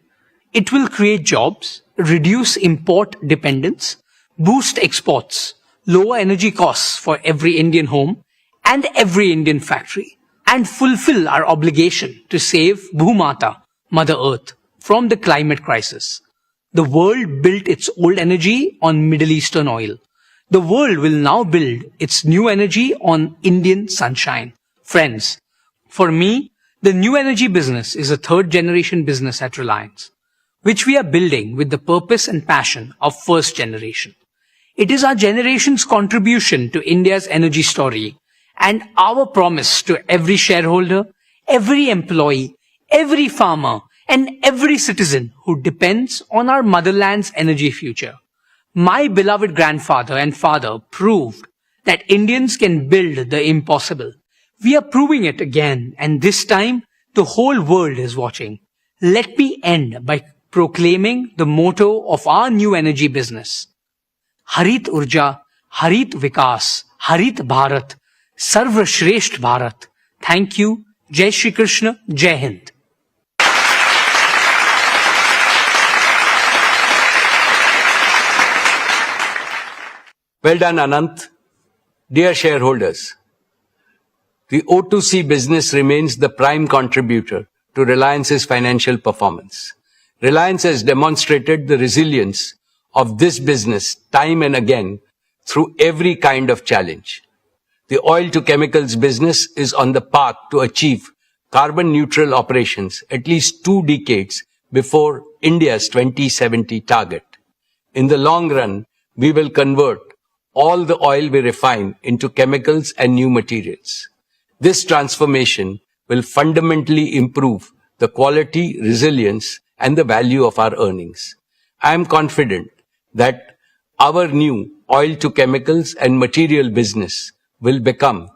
It will create jobs, reduce import dependence, boost exports, lower energy costs for every Indian home and every Indian factory, and fulfill our obligation to save Bhumata, Mother Earth, from the climate crisis. The world built its old energy on Middle Eastern oil. The world will now build its new energy on Indian sunshine. Friends, for me, the new energy business is a third-generation business at Reliance, which we are building with the purpose and passion of first generation. It is our generation's contribution to India's energy story and our promise to every shareholder, every employee, every farmer, and every citizen who depends on our motherland's energy future. My beloved grandfather and father proved that Indians can build the impossible. We are proving it again, and this time the whole world is watching. Let me end by proclaiming the motto of our new energy business. Harit Urja, Harit Vikas, Harit Bharat, Sarva Shresht Bharat. Thank you. Jai Shri Krishna, Jai Hind. Well done, Anant. Dear shareholders, the O2C business remains the prime contributor to Reliance's financial performance. Reliance has demonstrated the resilience of this business time and again through every kind of challenge. The oil to chemicals business is on the path to achieve carbon neutral operations at least 2 decades before India's 2070 target. In the long run, we will convert all the oil we refine into chemicals and new materials. This transformation will fundamentally improve the quality, resilience, and the value of our earnings. I am confident that our new oil to chemicals and material business will become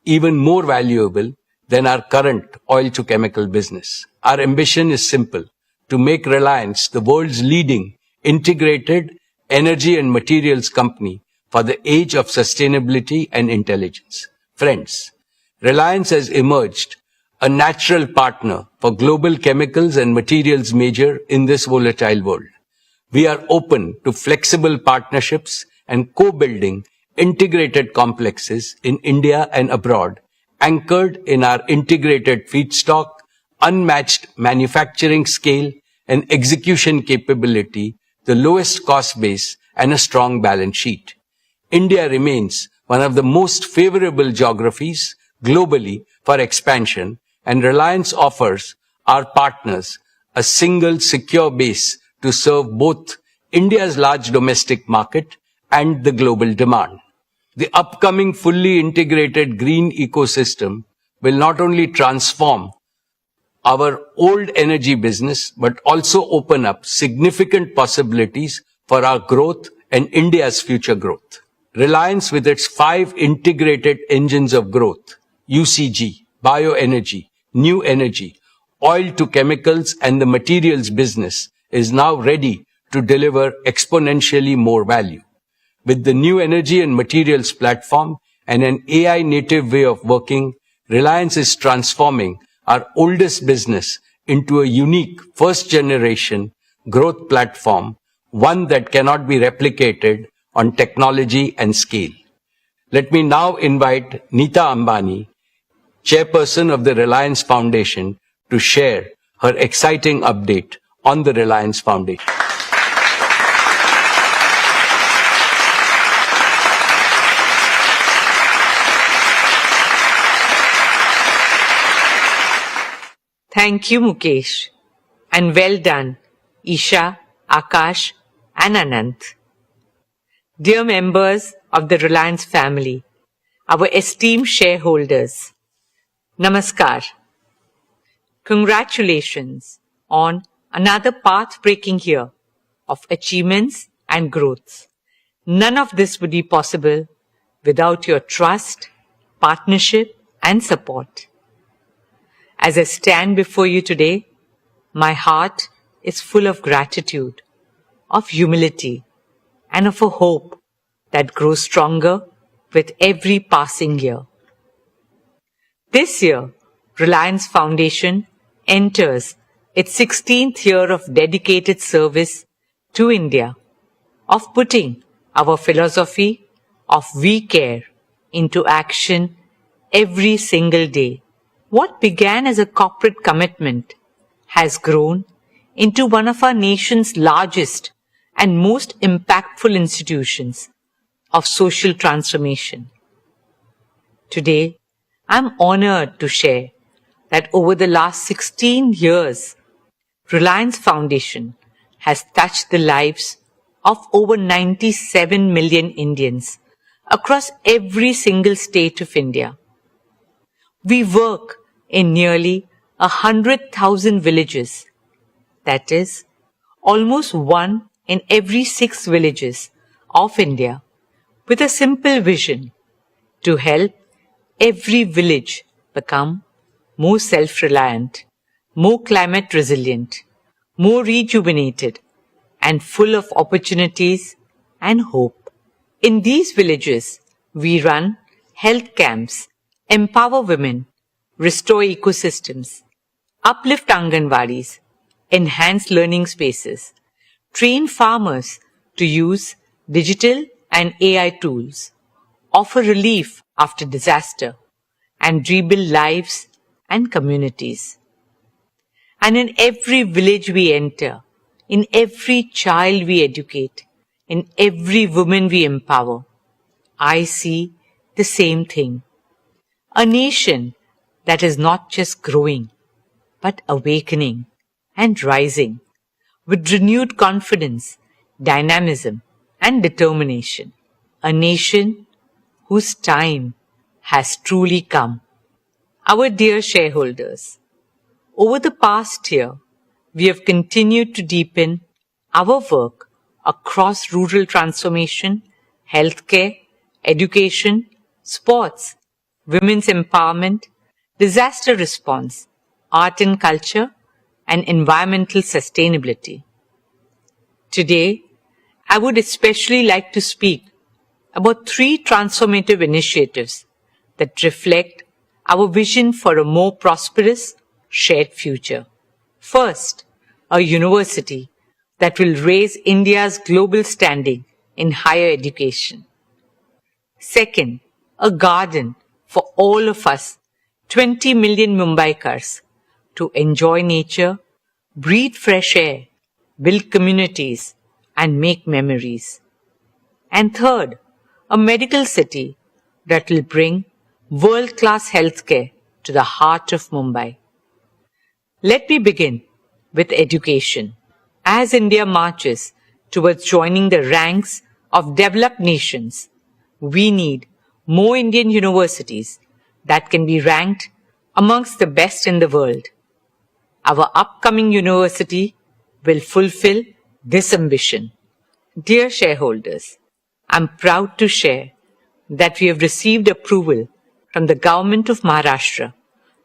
even more valuable than our current oil to chemical business. Our ambition is simple: to make Reliance the world's leading integrated energy and materials company for the age of sustainability and intelligence. Friends, Reliance has emerged a natural partner for global chemicals and materials major in this volatile world. We are open to flexible partnerships and co-building integrated complexes in India and abroad, anchored in our integrated feedstock, unmatched manufacturing scale and execution capability, the lowest cost base, and a strong balance sheet. India remains one of the most favorable geographies globally for expansion, and Reliance offers our partners a single secure base to serve both India's large domestic market and the global demand. The upcoming fully integrated green ecosystem will not only transform our old energy business, but also open up significant possibilities for our growth and India's future growth. Reliance, with its 5 integrated engines of growth, UCG, bioenergy, new energy, oil to chemicals, and the materials business, is now ready to deliver exponentially more value. With the new energy and materials platform and an AI native way of working, Reliance is transforming our oldest business into a unique first generation growth platform, one that cannot be replicated on technology and scale. Let me now invite Neeta Ambani, chairperson of the Reliance Foundation, to share her exciting update on the Reliance Foundation. Thank you, Mukesh, and well done, Isha, Akash, and Anant. Dear members of the Reliance family, our esteemed shareholders, Namaskar. Congratulations on another path-breaking year of achievements and growth. None of this would be possible without your trust, partnership, and support. As I stand before you today, my heart is full of gratitude, of humility, and of a hope that grows stronger with every passing year. This year, Reliance Foundation enters its 16th year of dedicated service to India, of putting our philosophy of we care into action every single day. What began as a corporate commitment has grown into one of our nation's largest and most impactful institutions of social transformation. Today, I'm honored to share that over the last 16 years, Reliance Foundation has touched the lives of over 97 million Indians across every single state of India. We work in nearly 100,000 villages, that is, almost 1 in every 6 villages of India, with a simple vision to help every village become more self-reliant, more climate resilient, more rejuvenated, and full of opportunities and hope. In these villages, we run health camps, empower women, restore ecosystems, uplift Anganwadis, enhance learning spaces, train farmers to use digital and AI tools, offer relief after disaster, and rebuild lives and communities. And in every village we enter, in every child we educate, in every woman we empower, I see the same thing. A nation that is not just growing, but awakening and rising with renewed confidence, dynamism, and determination. A nation whose time has truly come. Our dear shareholders, over the past year, we have continued to deepen our work across rural transformation, healthcare, education, sports, women's empowerment, disaster response, art and culture, and environmental sustainability. Today, I would especially like to speak about 3 transformative initiatives that reflect our vision for a more prosperous, shared future. First, a university that will raise India's global standing in higher education. Second, a garden for all of us, 20 million Mumbaikars, to enjoy nature, breathe fresh air, build communities, and make memories. And third, a medical city that will bring world-class healthcare to the heart of Mumbai. Let me begin with education. As India marches towards joining the ranks of developed nations, we need more Indian universities that can be ranked amongst the best in the world. Our upcoming university will fulfill this ambition. Dear shareholders, I'm proud to share that we have received approval from the Government of Maharashtra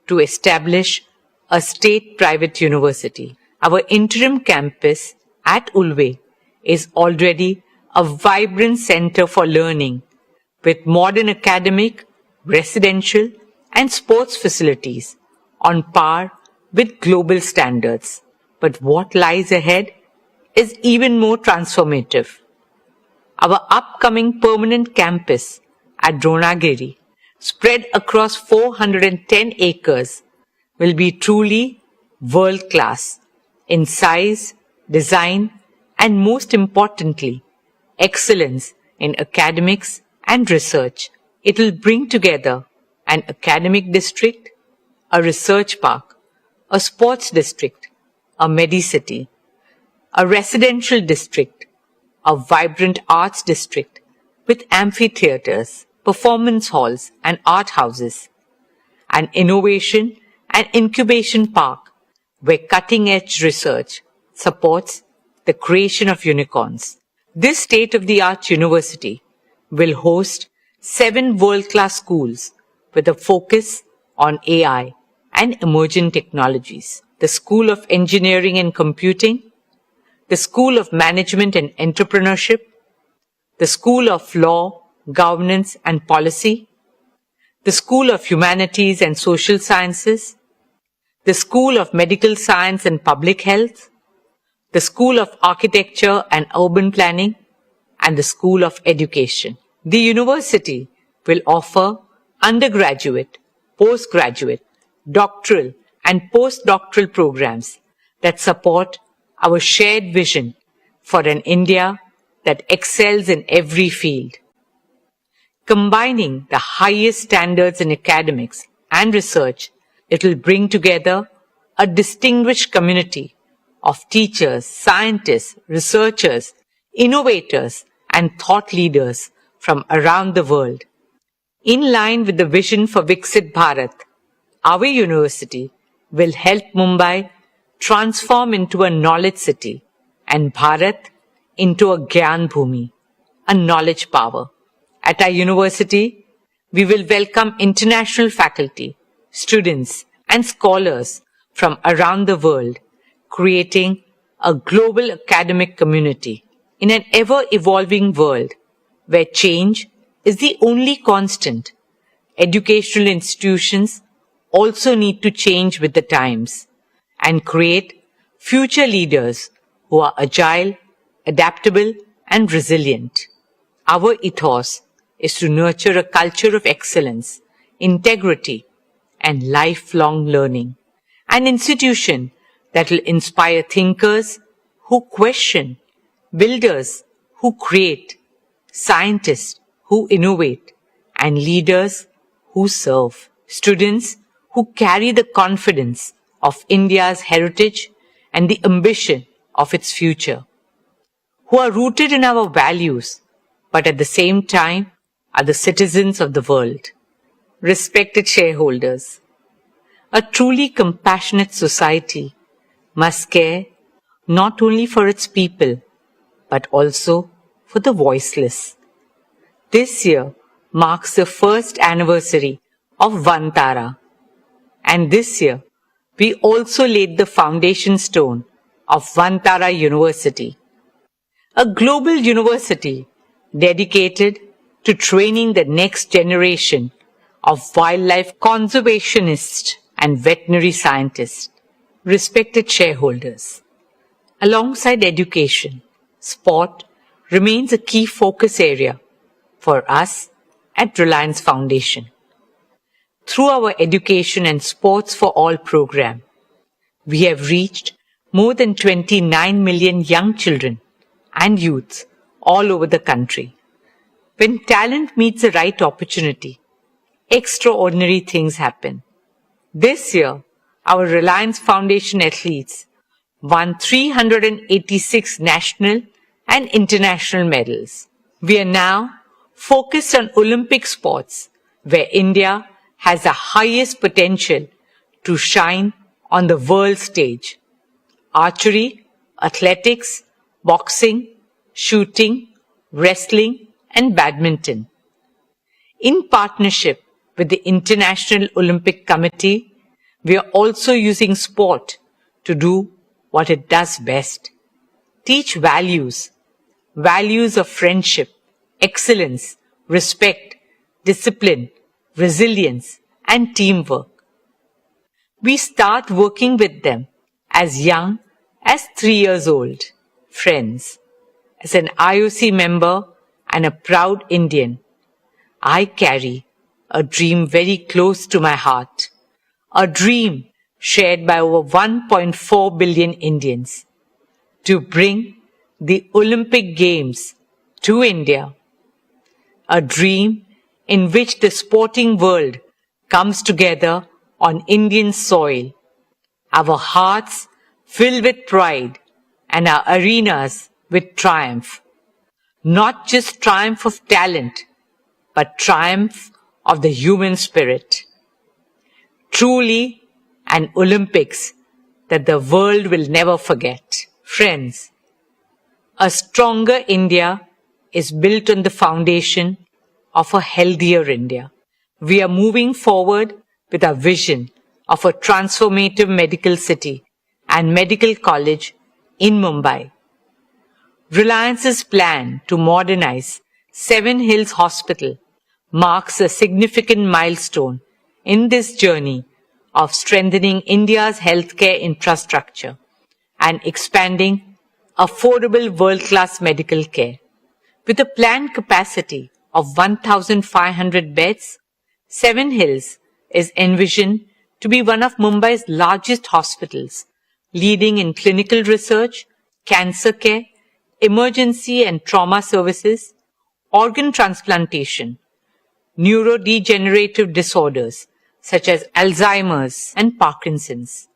to establish a state-private university. Our interim campus at Ulve is already a vibrant center for learning with modern academic, residential, and sports facilities on par with global standards. But what lies ahead is even more transformative. Our upcoming permanent campus at Dronagiri, spread across 410 acres, will be truly world-class in size, design, and most importantly, excellence in academics and research. It will bring together an academic district, a research park, a sports district, a medicity, a residential district, a vibrant arts district with amphitheaters, performance halls, and art houses, an innovation and incubation park where cutting-edge research supports the creation of unicorns. This state-of-the-art university will host 7 world-class schools with a focus on AI and emerging technologies. The School of Engineering and Computing, the School of Management and Entrepreneurship, the School of Law, Governance and Policy, the School of Humanities and Social Sciences, the School of Medical Science and Public Health, the School of Architecture and Urban Planning, and the School of Education. The university will offer undergraduate, postgraduate, doctoral, and postdoctoral programs that support our shared vision for an India that excels in every field. Combining the highest standards in academics and research, it will bring together a distinguished community of teachers, scientists, researchers, innovators, and thought leaders from around the world. In line with the vision for Viksit Bharat, our university will help Mumbai transform into a knowledge city and Bharat into a Gyan Bhumi, a knowledge power. At our university, we will welcome international faculty, students, and scholars from around the world, creating a global academic community. In an ever-evolving world where change is the only constant, educational institutions also need to change with the times and create future leaders who are agile, adaptable, and resilient. Our ethos is to nurture a culture of excellence, integrity, and lifelong learning. An institution that will inspire thinkers who question, builders who create, scientists who innovate, and leaders who serve. Students who carry the confidence of India's heritage and the ambition of its future, who are rooted in our values, but at the same time are the citizens of the world. Respected shareholders, a truly compassionate society must care not only for its people, but also for the voiceless. This year marks the first anniversary of Vantara, and this year we also laid the foundation stone of Vantara University, a global university dedicated to training the next generation of wildlife conservationists and veterinary scientists. Respected shareholders, alongside education, sport remains a key focus area for us at Reliance Foundation. Through our Education and Sports for All program, we have reached more than 29 million young children and youths all over the country. When talent meets the right opportunity, extraordinary things happen. This year, our Reliance Foundation athletes won 386 national and international medals. We are now focused on Olympic sports, where India has the highest potential to shine on the world stage. Archery, athletics, boxing, shooting, wrestling, and badminton. In partnership with the International Olympic Committee, we are also using sport to do what it does best. Teach values of friendship, excellence, respect, discipline, resilience, and teamwork. We start working with them as young as 3 years old. Friends, as an IOC member and a proud Indian, I carry a dream very close to my heart, a dream shared by over 1.4 billion Indians, to bring the Olympic Games to India, a dream in which the sporting world comes together on Indian soil, our hearts filled with pride and our arenas with triumph. Not just triumph of talent, but triumph of the human spirit. Truly an Olympics that the world will never forget. Friends, a stronger India is built on the foundation of a healthier India. We are moving forward with our vision of a transformative medical city and medical college in Mumbai. Reliance's plan to modernize Seven Hills Hospital marks a significant milestone in this journey of strengthening India's healthcare infrastructure and expanding affordable world-class medical care. With a planned capacity of 1,500 beds, Seven Hills is envisioned to be one of Mumbai's largest hospitals, leading in clinical research, cancer care, emergency and trauma services, organ transplantation, neurodegenerative disorders such as Alzheimer's and Parkinson's.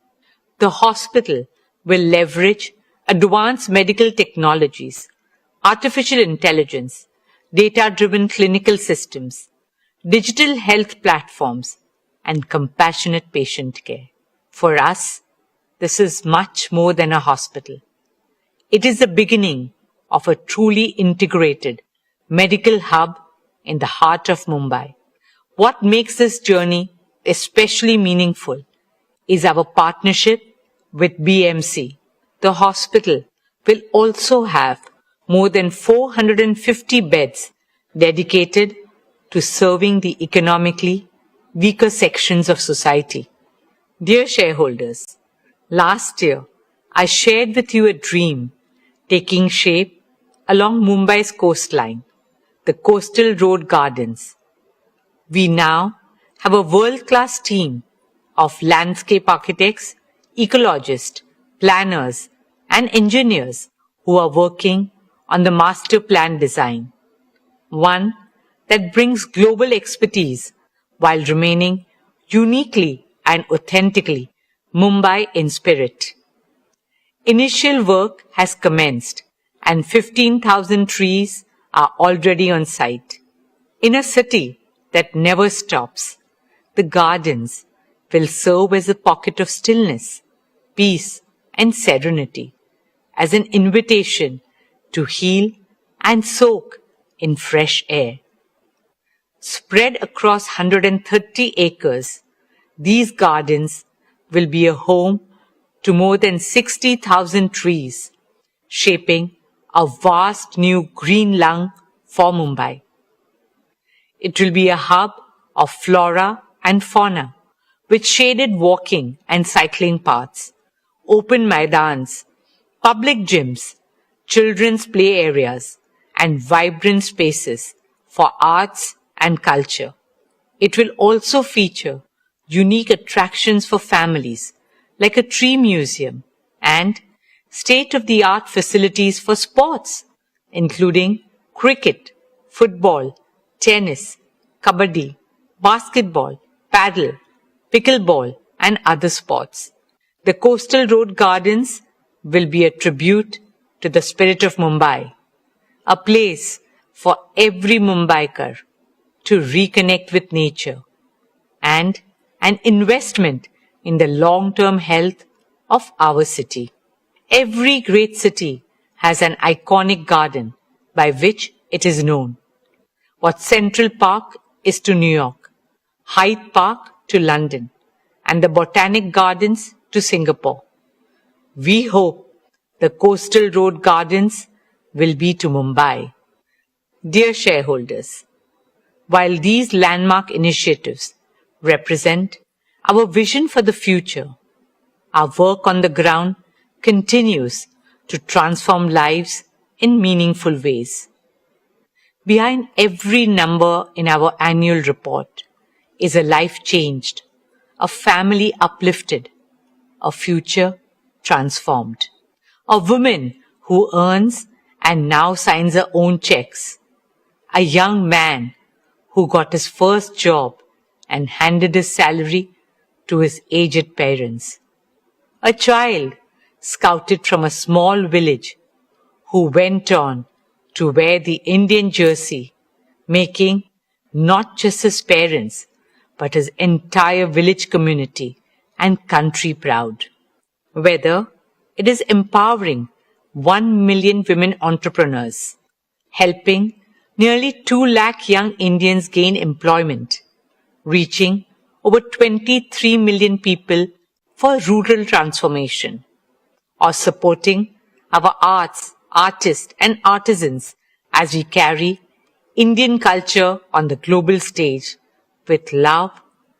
The hospital will leverage advanced medical technologies, artificial intelligence, data-driven clinical systems, digital health platforms, and compassionate patient care. For us, this is much more than a hospital. It is the beginning of a truly integrated medical hub in the heart of Mumbai. What makes this journey especially meaningful is our partnership with BMC. The hospital will also have more than 450 beds dedicated to serving the economically weaker sections of society. Dear shareholders, last year I shared with you a dream taking shape along Mumbai's coastline, the Coastal Road Gardens. We now have a world-class team of landscape architects, ecologists, planners, and engineers who are working on the master plan design, one that brings global expertise while remaining uniquely and authentically Mumbai in spirit. Initial work has commenced and 15,000 trees are already on site. In a city that never stops, the gardens will serve as a pocket of stillness, peace, and serenity, as an invitation to heal and soak in fresh air. Spread across 130 acres, these gardens will be a home to more than 60,000 trees, shaping a vast new green lung for Mumbai. It will be a hub of flora and fauna, with shaded walking and cycling paths, open maidans, public gyms, children's play areas, and vibrant spaces for arts and culture. It will also feature unique attractions for families, like a tree museum and state-of-the-art facilities for sports, including cricket, football, tennis, kabaddi, basketball, paddle, pickleball, and other sports. The Coastal Road Gardens will be a tribute to the spirit of Mumbai, a place for every Mumbaikar to reconnect with nature, and an investment in the long-term health of our city. Every great city has an iconic garden by which it is known. What Central Park is to New York, Hyde Park to London, and the Botanic Gardens to Singapore. We hope the Coastal Road Gardens will be to Mumbai. Dear shareholders, while these landmark initiatives represent our vision for the future, our work on the ground continues to transform lives in meaningful ways. Behind every number in our annual report is a life changed, a family uplifted, a future transformed, a woman who earns and now signs her own checks, a young man who got his first job and handed his salary to his aged parents, a child scouted from a small village who went on to wear the Indian jersey, making not just his parents, but his entire village community and country proud. Whether it is empowering 1 million women entrepreneurs, helping nearly 2 lakh young Indians gain employment, reaching over 23 million people for rural transformation, or supporting our arts, artists, and artisans as we carry Indian culture on the global stage with love,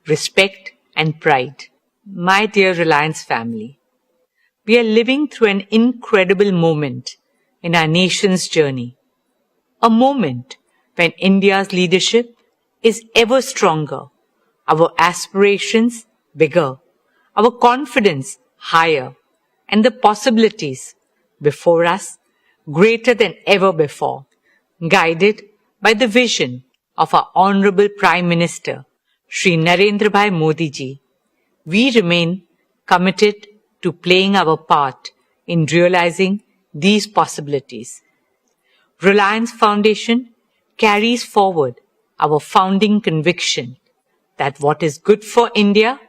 respect, and pride. My dear Reliance family, we are living through an incredible moment in our nation's journey. A moment when India's leadership is ever stronger, our aspirations bigger, our confidence higher, and the possibilities before us greater than ever before. Guided by the vision of our Honorable Prime Minister, Shri Narendra Bhai Modi ji, we remain committed to playing our part in realizing these possibilities. Reliance Foundation carries forward our founding conviction that what is good for India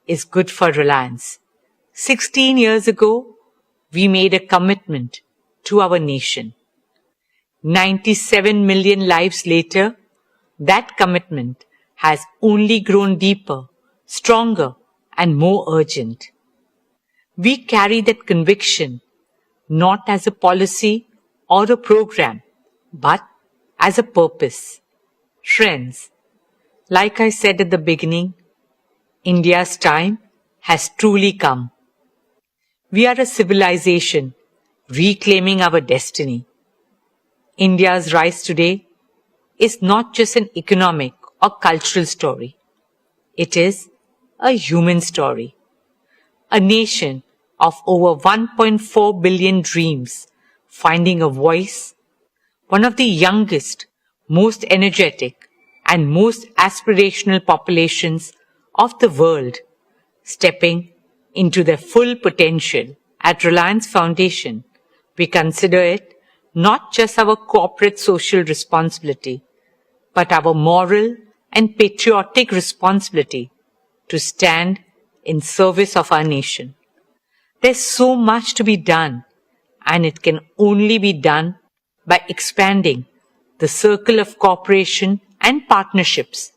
is good for Reliance. 16 years ago, we made a commitment to our nation. 97 million lives later, that commitment has only grown deeper, stronger, and more urgent. We carry that conviction not as a policy or a program, but as a purpose. Friends, like I said at the beginning, India's time has truly come. We are a civilization reclaiming our destiny. India's rise today is not just an economic or cultural story. It is a human story. A nation of over 1.4 billion dreams finding a voice, one of the youngest, most energetic, and most aspirational populations of the world, stepping into their full potential at Reliance Foundation, we consider it not just our corporate social responsibility, but our moral and patriotic responsibility to stand in service of our nation. There's so much to be done, and it can only be done by expanding the circle of cooperation and partnerships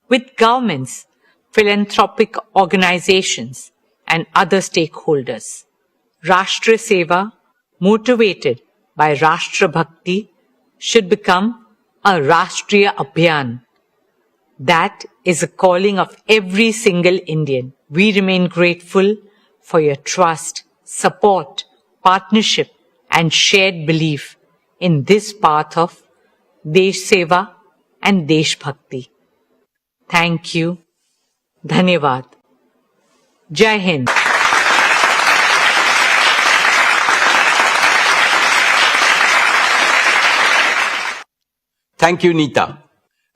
with governments, philanthropic organizations, and other stakeholders. Rashtra Seva, motivated by Rashtra Bhakti, should become a Rashtriya Abhiyan. That is a calling of every single Indian. We remain grateful for your trust, support, partnership, and shared belief in this path of Desh Seva and Desh Bhakti. Thank you. Dhanyavad. Jai Hind. Thank you, Neeta.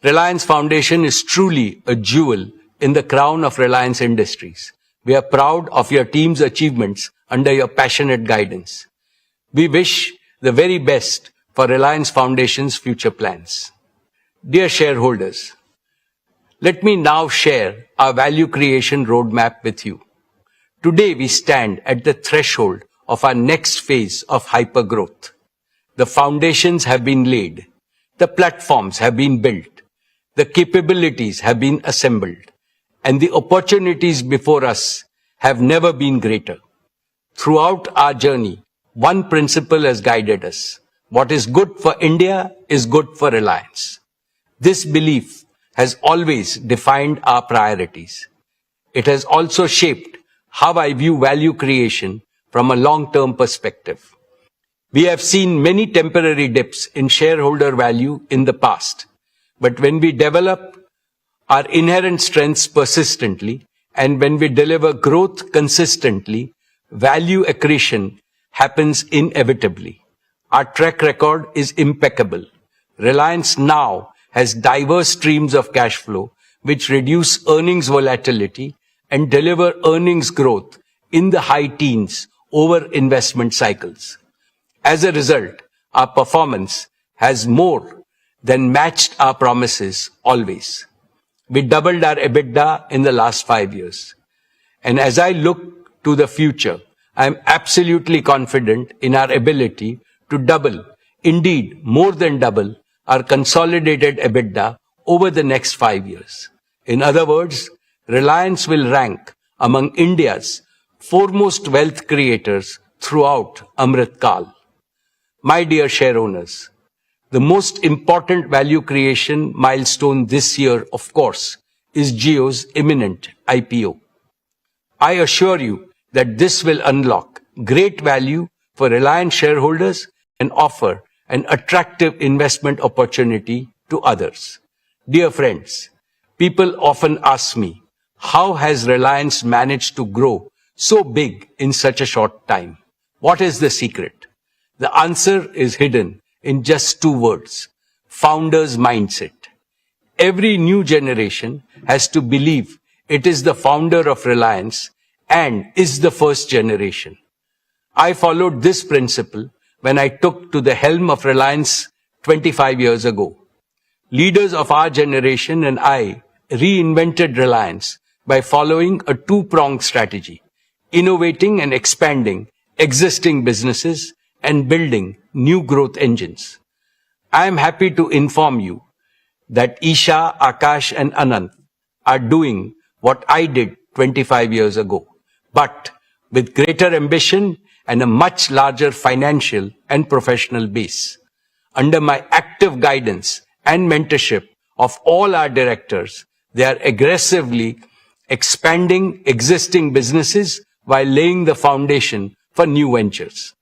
Reliance Foundation is truly a jewel in the crown of Reliance Industries. We are proud of your team's achievements under your passionate guidance. We wish the very best for Reliance Foundation's future plans. Dear shareholders, let me now share our value creation roadmap with you. Today we stand at the threshold of our next phase of hypergrowth. The foundations have been laid. The platforms have been built, the capabilities have been assembled, and the opportunities before us have never been greater. Throughout our journey, one principle has guided us. What is good for India is good for Reliance. This belief has always defined our priorities. It has also shaped how I view value creation from a long-term perspective. We have seen many temporary dips in shareholder value in the past, but when we develop our inherent strengths persistently and when we deliver growth consistently, value accretion happens inevitably. Our track record is impeccable. Reliance now has diverse streams of cash flow which reduce earnings volatility and deliver earnings growth in the high teens over investment cycles. As a result, our performance has more than matched our promises always. We doubled our EBITDA in the last 5 years. And as I look to the future, I am absolutely confident in our ability to double, indeed more than double, our consolidated EBITDA over the next 5 years. In other words, Reliance will rank among India's foremost wealth creators throughout Amrit Kal. My dear shareowners, the most important value creation milestone this year, of course, is Jio's imminent IPO. I assure you that this will unlock great value for Reliance shareholders and offer an attractive investment opportunity to others. Dear friends, people often ask me, how has Reliance managed to grow so big in such a short time? What is the secret? The answer is hidden in just 2 words: founder's mindset. Every new generation has to believe it is the founder of Reliance and is the first generation. I followed this principle when I took to the helm of Reliance 25 years ago. Leaders of our generation and I reinvented Reliance by following a 2-pronged strategy: innovating and expanding existing businesses and building new growth engines. I am happy to inform you that Isha, Akash and Anant are doing what I did 25 years ago, but with greater ambition and a much larger financial and professional base. Under my active guidance and mentorship of all our directors, they are aggressively expanding existing businesses while laying the foundation for new ventures.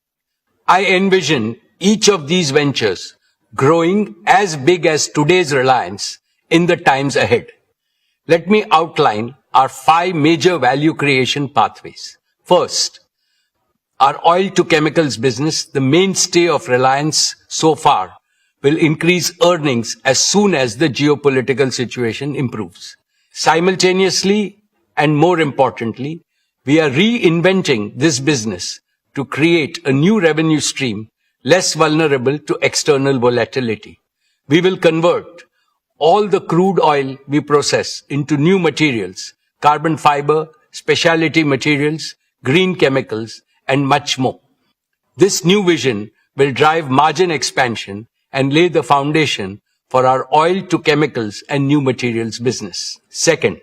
I envision each of these ventures growing as big as today's Reliance in the times ahead. Let me outline our 5 major value creation pathways. First, our oil to chemicals business, the mainstay of Reliance so far, will increase earnings as soon as the geopolitical situation improves. Simultaneously, And more importantly, we are reinventing this business to create a new revenue stream less vulnerable to external volatility. We will convert all the crude oil we process into new materials, carbon fiber, specialty materials, green chemicals, and much more. This new vision will drive margin expansion and lay the foundation for our oil to chemicals and new materials business. Second,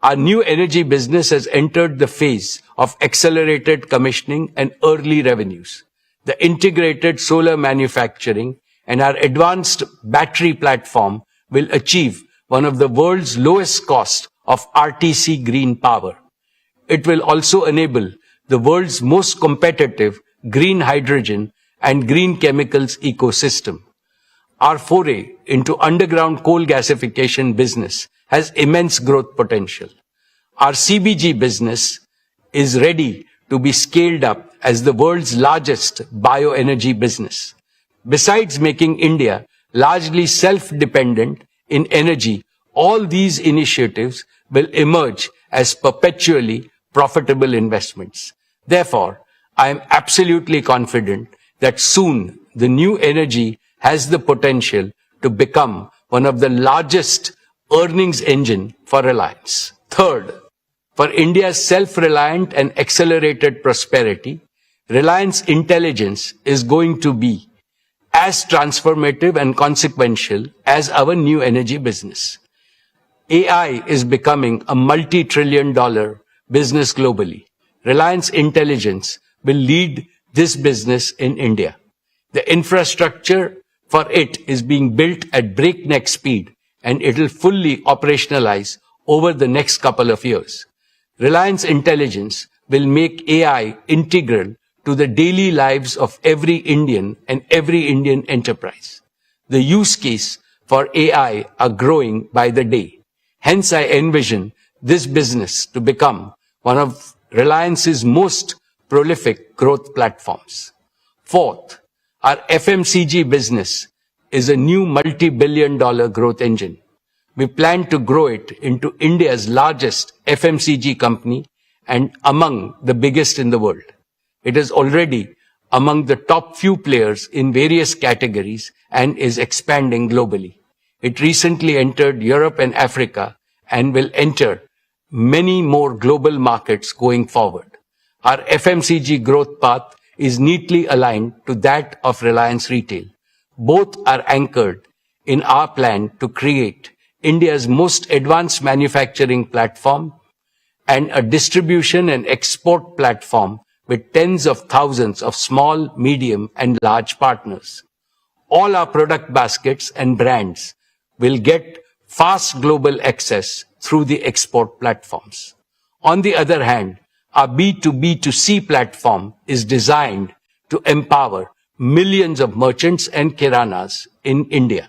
our new energy business has entered the phase of accelerated commissioning and early revenues. The integrated solar manufacturing and our advanced battery platform will achieve one of the world's lowest cost of RTC green power. It will also enable the world's most competitive green hydrogen and green chemicals ecosystem. Our foray into underground coal gasification business has immense growth potential. Our CBG business is ready to be scaled up as the world's largest bioenergy business. Besides making India largely self-dependent in energy, all these initiatives will emerge as perpetually profitable investments. Therefore, I am absolutely confident that soon the new energy has the potential to become one of the largest earnings engine for Reliance. Third, for India's self-reliant and accelerated prosperity, Reliance Intelligence is going to be as transformative and consequential as our new energy business. AI is becoming a multi-trillion-dollar business globally. Reliance Intelligence will lead this business in India. The infrastructure for it is being built at breakneck speed, and it will fully operationalize over the next couple of years. Reliance Intelligence will make AI integral to the daily lives of every Indian and every Indian enterprise. The use case for AI are growing by the day. Hence, I envision this business to become one of Reliance's most prolific growth platforms. Fourth, our FMCG business is a new multi-billion-dollar growth engine. We plan to grow it into India's largest FMCG company and among the biggest in the world. It is already among the top few players in various categories and is expanding globally. It recently entered Europe and Africa and will enter many more global markets going forward. Our FMCG growth path is neatly aligned to that of Reliance Retail. Both are anchored in our plan to create India's most advanced manufacturing platform and a distribution and export platform with tens of thousands of small, medium, and large partners. All our product baskets and brands will get fast global access through the export platforms. On the other hand, our B2B2C platform is designed to empower millions of merchants and kiranas in India.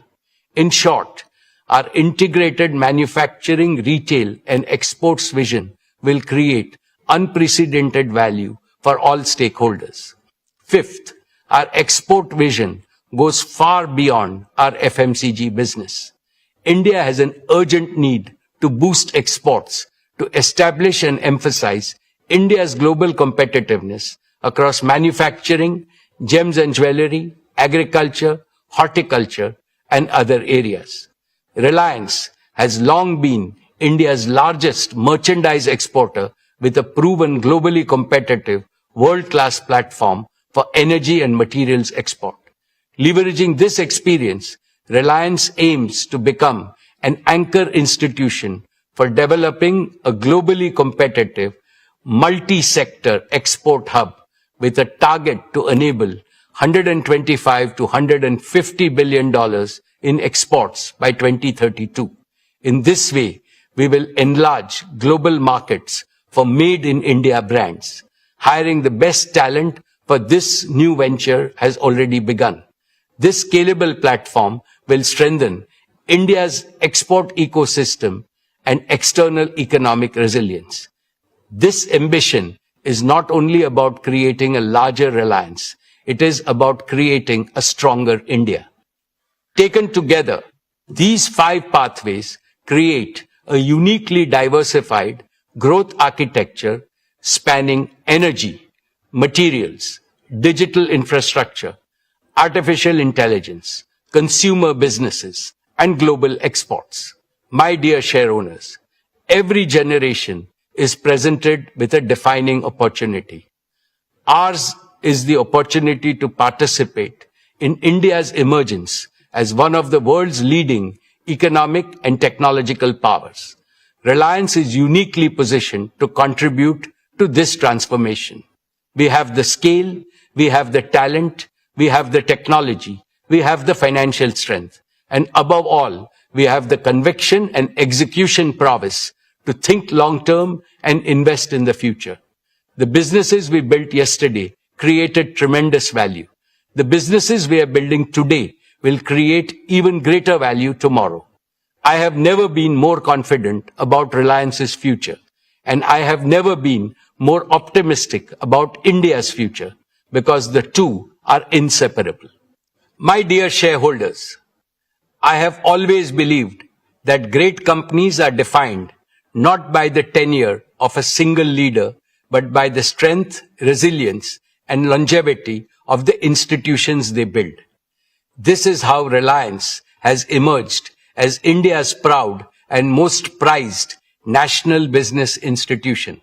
In short, our integrated manufacturing, retail, and exports vision will create unprecedented value for all stakeholders. Fifth, our export vision goes far beyond our FMCG business. India has an urgent need to boost exports, to establish and emphasize India's global competitiveness across manufacturing, gems and jewelry, agriculture, horticulture, and other areas. Reliance has long been India's largest merchandise exporter with a proven globally competitive world-class platform for energy and materials export. Leveraging this experience, Reliance aims to become an anchor institution for developing a globally competitive multi-sector export hub with a target to enable $125 to $150 billion in exports by 2032. In this way, we will enlarge global markets for made-in-India brands. Hiring the best talent for this new venture has already begun. This scalable platform will strengthen India's export ecosystem and external economic resilience. This ambition is not only about creating a larger Reliance, it is about creating a stronger India. Taken together, these 5 pathways create a uniquely diversified, growth architecture spanning energy, materials, digital infrastructure, artificial intelligence, consumer businesses, and global exports. My dear shareowners, every generation is presented with a defining opportunity. Ours is the opportunity to participate in India's emergence as one of the world's leading economic and technological powers. Reliance is uniquely positioned to contribute to this transformation. We have the scale, we have the talent, we have the technology, we have the financial strength, and above all, we have the conviction and execution prowess to think long-term and invest in the future. The businesses we built yesterday created tremendous value. The businesses we are building today will create even greater value tomorrow. I have never been more confident about Reliance's future, and I have never been more optimistic about India's future, because the two are inseparable. My dear shareholders, I have always believed that great companies are defined not by the tenure of a single leader, but by the strength, resilience, and longevity of the institutions they build. This is how Reliance has emerged as India's proud and most prized national business institution.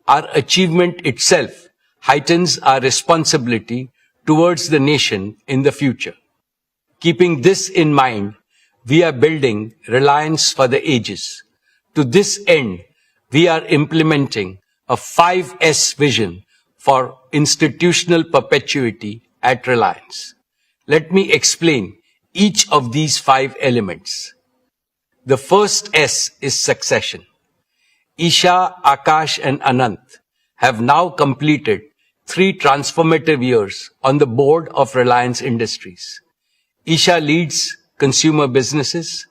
Our achievement itself heightens our responsibility towards the nation in the future. Keeping this in mind, we are building Reliance for the ages. To this end, we are implementing a 5S vision for institutional perpetuity at Reliance. Let me explain each of these 5 elements. The first S is succession. Isha, Akash, and Anant have now completed 3 transformative years on the board of Reliance Industries. Isha leads consumer businesses,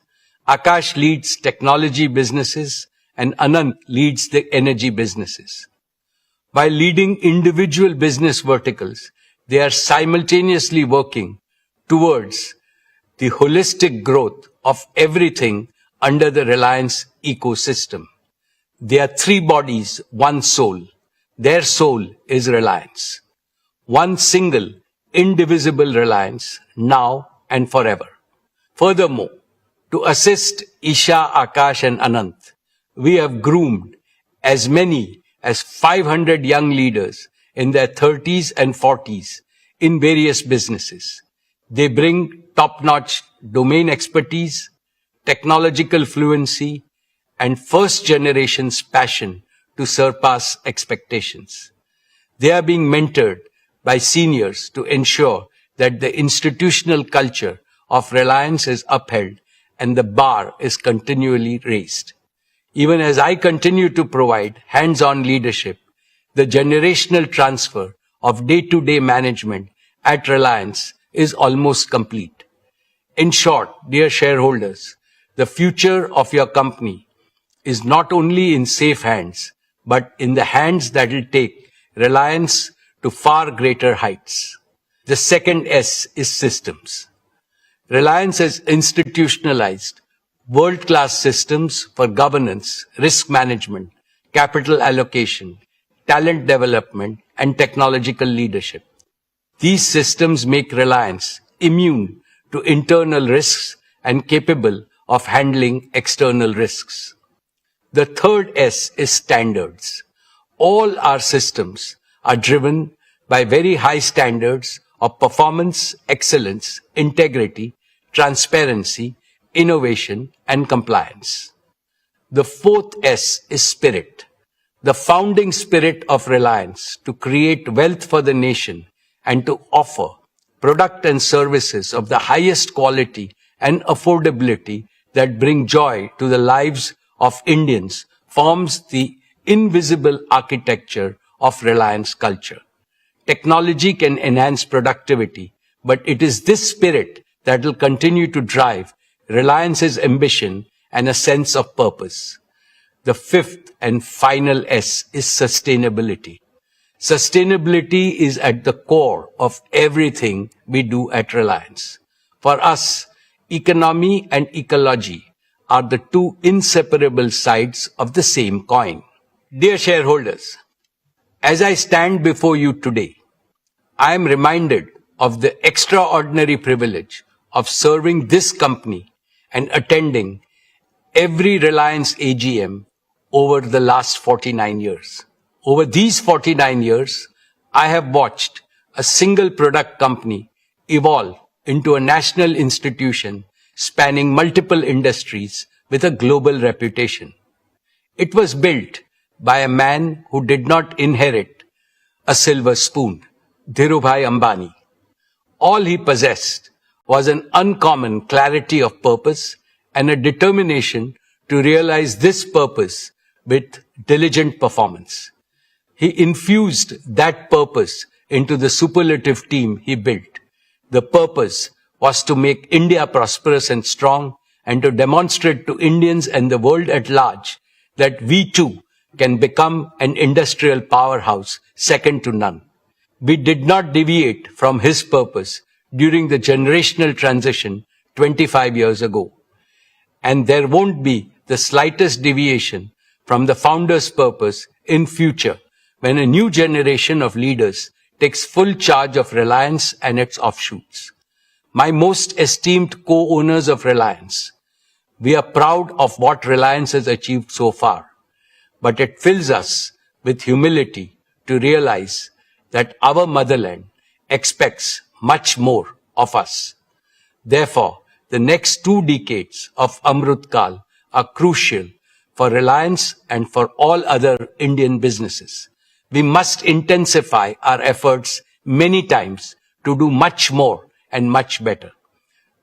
Akash leads technology businesses, and Anant leads the energy businesses. By leading individual business verticals, they are simultaneously working towards the holistic growth of everything under the Reliance ecosystem. They are 3 bodies, 1 soul. Their soul is Reliance. One single, indivisible Reliance, now and forever. Furthermore, to assist Isha, Akash, and Anant, we have groomed as many as 500 young leaders in their 30s and 40s in various businesses. They bring top-notch domain expertise, technological fluency, and first generation's passion to surpass expectations. They are being mentored by seniors to ensure that the institutional culture of Reliance is upheld and the bar is continually raised. Even as I continue to provide hands-on leadership, the generational transfer of day-to-day management at Reliance is almost complete. In short, dear shareholders, the future of your company is not only in safe hands, but in the hands that will take Reliance to far greater heights. The second S is systems. Reliance has institutionalized world-class systems for governance, risk management, capital allocation, talent development, and technological leadership. These systems make Reliance immune to internal risks and capable of handling external risks. The third S is standards. All our systems are driven by very high standards of performance, excellence, integrity, transparency, innovation, and compliance. The fourth S is spirit. The founding spirit of Reliance to create wealth for the nation and to offer product and services of the highest quality and affordability that bring joy to the lives of Indians forms the invisible architecture of Reliance culture. Technology can enhance productivity, but it is this spirit that will continue to drive Reliance's ambition and a sense of purpose. The fifth and final S is sustainability. Sustainability is at the core of everything we do at Reliance. For us, economy and ecology are the two inseparable sides of the same coin. Dear shareholders, as I stand before you today, I am reminded of the extraordinary privilege of serving this company and attending every Reliance AGM over the last 49 years. Over these 49 years, I have watched a single product company evolve into a national institution spanning multiple industries with a global reputation. It was built by a man who did not inherit a silver spoon, Dhirubhai Ambani. All he possessed was an uncommon clarity of purpose and a determination to realize this purpose with diligent performance. He infused that purpose into the superlative team he built. The purpose was to make India prosperous and strong and to demonstrate to Indians and the world at large that we too can become an industrial powerhouse second to none. We did not deviate from his purpose during the generational transition 25 years ago. And there won't be the slightest deviation from the founder's purpose in future when a new generation of leaders takes full charge of Reliance and its offshoots. My most esteemed co-owners of Reliance, we are proud of what Reliance has achieved so far. But it fills us with humility to realize that our motherland expects much more of us. Therefore, the next 2 decades of Amrut Kal are crucial for Reliance and for all other Indian businesses. We must intensify our efforts many times to do much more and much better.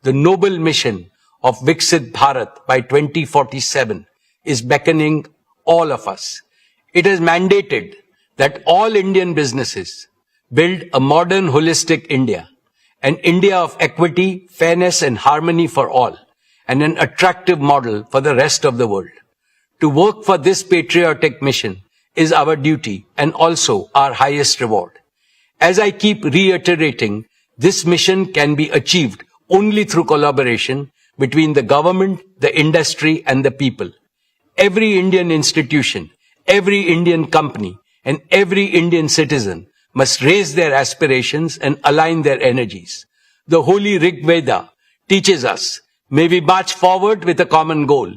The noble mission of Viksit Bharat by 2047 is beckoning all of us. It has mandated that all Indian businesses build a modern holistic India, an India of equity, fairness and harmony for all, and an attractive model for the rest of the world. To work for this patriotic mission is our duty and also our highest reward. As I keep reiterating, this mission can be achieved only through collaboration between the government, the industry and the people. Every Indian institution, every Indian company, and every Indian citizen must raise their aspirations and align their energies. The holy Rig Veda teaches us, may we march forward with a common goal.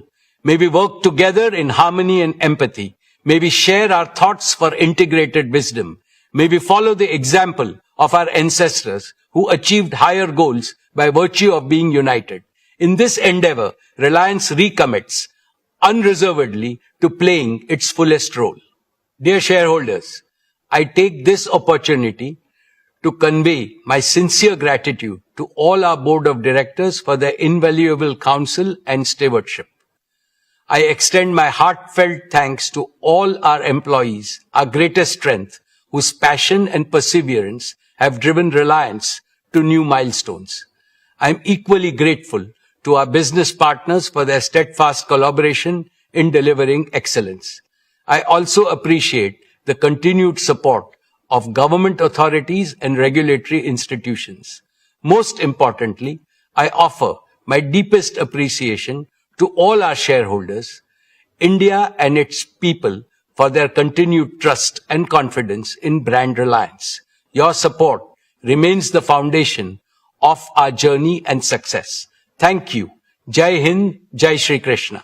May we work together in harmony and empathy. May we share our thoughts for integrated wisdom. May we follow the example of our ancestors who achieved higher goals by virtue of being united. In this endeavor, Reliance recommits unreservedly to playing its fullest role. Dear shareholders, I take this opportunity to convey my sincere gratitude to all our board of directors for their invaluable counsel and stewardship. I extend my heartfelt thanks to all our employees, our greatest strength, whose passion and perseverance have driven Reliance to new milestones. I am equally grateful to our business partners for their steadfast collaboration in delivering excellence. I also appreciate the continued support of government authorities and regulatory institutions. Most importantly, I offer my deepest appreciation to all our shareholders, India and its people for their continued trust and confidence in brand Reliance. Your support remains the foundation of our journey and success. Thank you. Jai Hind, Jai Shri Krishna.